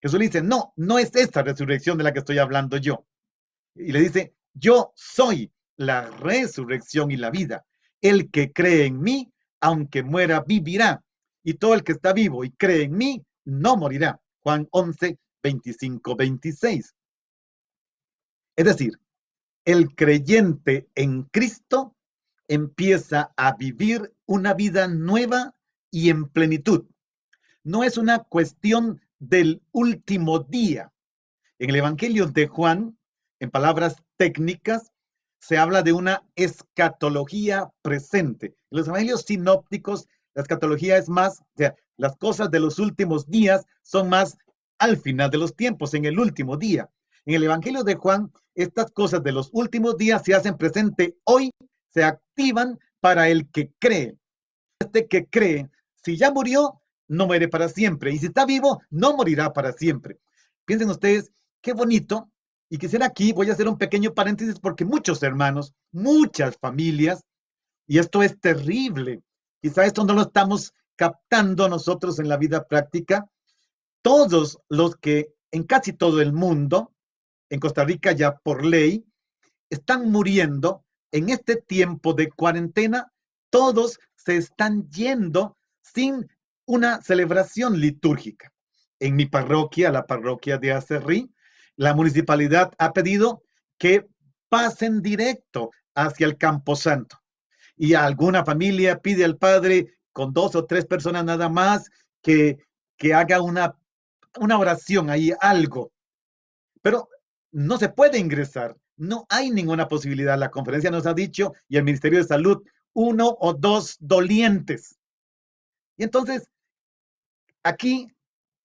Jesús le dice, no, no es esta resurrección de la que estoy hablando yo. Y le dice, yo soy la resurrección y la vida. El que cree en mí, aunque muera, vivirá. Y todo el que está vivo y cree en mí, no morirá. Juan 11, 25, 26. Es decir, el creyente en Cristo empieza a vivir una vida nueva y en plenitud. No es una cuestión del último día. En el Evangelio de Juan, en palabras técnicas, se habla de una escatología presente. En los evangelios sinópticos, la escatología es más, o sea, las cosas de los últimos días son más al final de los tiempos, en el último día. En el Evangelio de Juan, estas cosas de los últimos días se hacen presente hoy, se activan para el que cree. Este que cree, si ya murió, no muere para siempre. Y si está vivo, no morirá para siempre. Piensen ustedes, qué bonito. Y quisiera aquí, voy a hacer un pequeño paréntesis porque muchos hermanos, muchas familias, y esto es terrible. Quizá esto no lo estamos captando nosotros en la vida práctica. Todos los que en casi todo el mundo, en Costa Rica ya por ley, están muriendo en este tiempo de cuarentena, todos se están yendo sin una celebración litúrgica. En mi parroquia, la parroquia de Acerrí, la municipalidad ha pedido que pasen directo hacia el Camposanto. Y alguna familia pide al padre con 2 o 3 personas nada más que haga una oración ahí, algo. Pero no se puede ingresar, No hay ninguna posibilidad. La conferencia nos ha dicho, y el Ministerio de Salud, 1 o 2 dolientes. Y entonces, aquí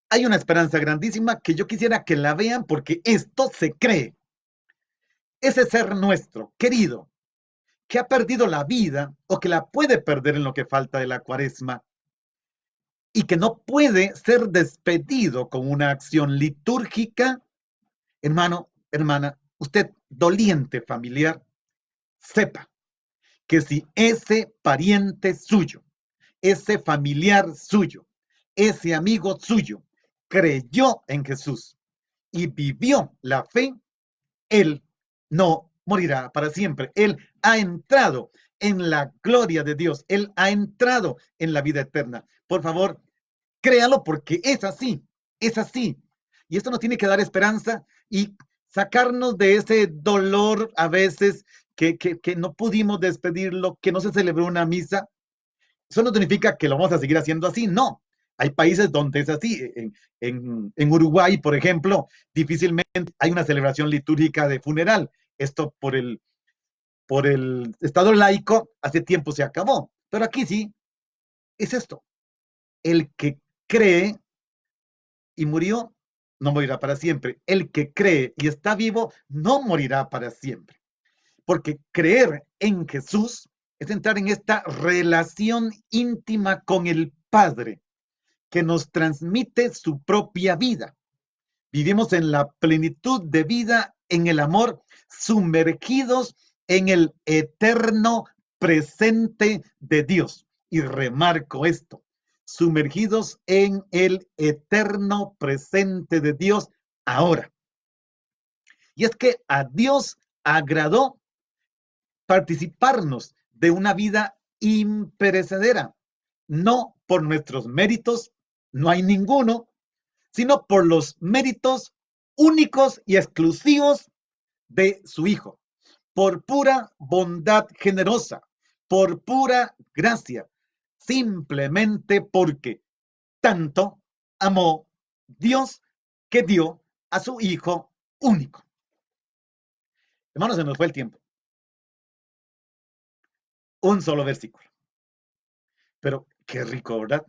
hay una esperanza grandísima que yo quisiera que la vean porque esto se cree. Ese ser nuestro, querido, que ha perdido la vida o que la puede perder en lo que falta de la cuaresma y que no puede ser despedido con una acción litúrgica, hermano, hermana, usted doliente familiar, sepa que si ese pariente suyo, ese familiar suyo, ese amigo suyo creyó en Jesús y vivió la fe, él no morirá para siempre. Él ha entrado en la gloria de Dios. Él ha entrado en la vida eterna. Por favor, créalo porque es así, es así. Y esto nos tiene que dar esperanza y sacarnos de ese dolor a veces que no pudimos despedirlo, que no se celebró una misa. Eso no significa que lo vamos a seguir haciendo así, no. Hay países donde es así. En Uruguay, por ejemplo, difícilmente hay una celebración litúrgica de funeral. Esto por el Estado laico hace tiempo se acabó. Pero aquí sí, es esto. El que cree y murió, no morirá para siempre. El que cree y está vivo, no morirá para siempre. Porque creer en Jesús es entrar en esta relación íntima con el Padre, que nos transmite su propia vida. Vivimos en la plenitud de vida, en el amor, sumergidos en el eterno presente de Dios. Y remarco esto, sumergidos en el eterno presente de Dios ahora. Y es que a Dios agradó participarnos de una vida imperecedera, no por nuestros méritos, no hay ninguno, sino por los méritos únicos y exclusivos de su Hijo, por pura bondad generosa, por pura gracia, simplemente porque tanto amó Dios que dio a su Hijo único. Hermanos, se nos fue el tiempo. Un solo versículo. Pero qué rico, ¿verdad?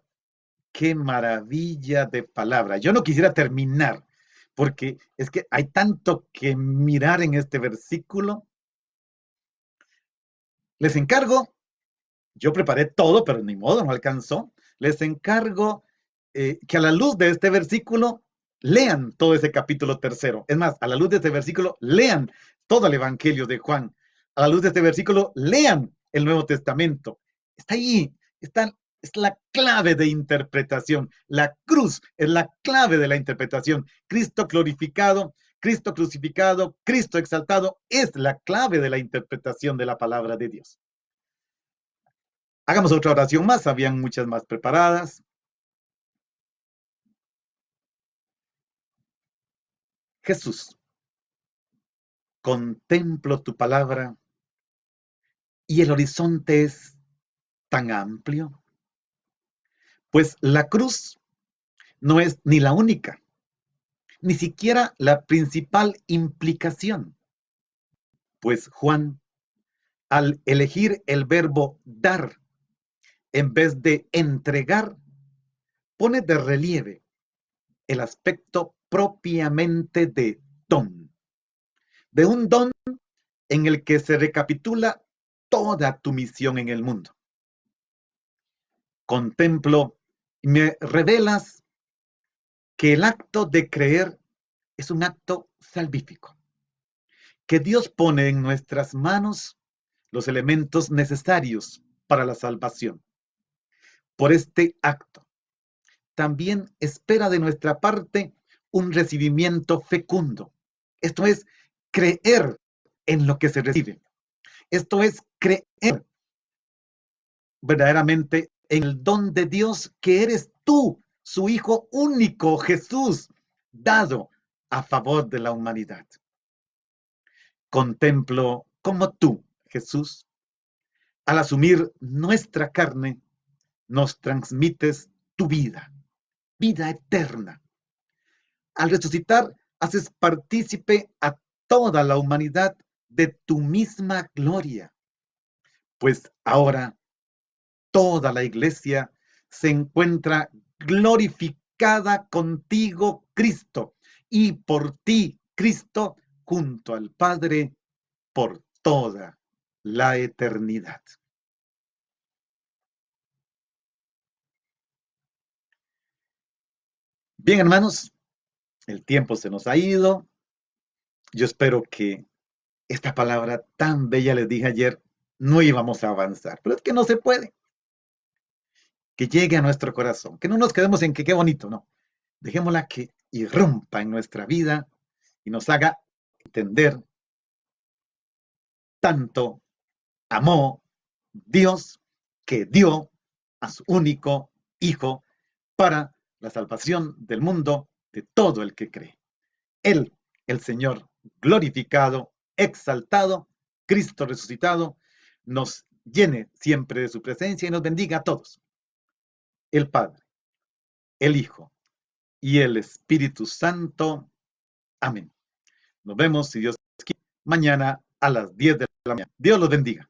Qué maravilla de palabra. Yo no quisiera terminar, porque es que hay tanto que mirar en este versículo. Les encargo, yo preparé todo, pero ni modo, no alcanzó. Les encargo que a la luz de este versículo lean todo ese capítulo tercero. Es más, a la luz de este versículo lean todo el Evangelio de Juan. A la luz de este versículo lean el Nuevo Testamento. Está ahí, es la clave de interpretación. La cruz es la clave de la interpretación. Cristo glorificado, Cristo crucificado, Cristo exaltado es la clave de la interpretación de la palabra de Dios. Hagamos otra oración más, habían muchas más preparadas. Jesús, contemplo tu palabra y el horizonte es tan amplio, pues la cruz no es ni la única, ni siquiera la principal implicación, pues Juan, al elegir el verbo dar en vez de entregar, pone de relieve el aspecto propiamente de un don en el que se recapitula toda tu misión en el mundo. Contemplo y me revelas que el acto de creer es un acto salvífico, que Dios pone en nuestras manos los elementos necesarios para la salvación. Por este acto, también espera de nuestra parte un recibimiento fecundo. Esto es creer en lo que se recibe. Esto es creer verdaderamente en el don de Dios que eres tú, su Hijo único, Jesús, dado a favor de la humanidad. Contemplo cómo tú, Jesús, al asumir nuestra carne, nos transmites tu vida, vida eterna. Al resucitar, haces partícipe a toda la humanidad de tu misma gloria. Pues ahora toda la iglesia se encuentra glorificada contigo, Cristo, y por ti, Cristo, junto al Padre, por toda la eternidad. Bien, hermanos, el tiempo se nos ha ido. Yo espero que esta palabra tan bella, les dije ayer, no íbamos a avanzar, pero es que no se puede. Que llegue a nuestro corazón, que no nos quedemos en que qué bonito, no. Dejémosla que irrumpa en nuestra vida y nos haga entender tanto amó Dios que dio a su único Hijo para la salvación del mundo de todo el que cree. Él, el Señor glorificado, exaltado, Cristo resucitado, nos llene siempre de su presencia y nos bendiga a todos. El Padre, el Hijo y el Espíritu Santo. Amén. Nos vemos, si Dios quiere, mañana a las 10 de la mañana. Dios los bendiga.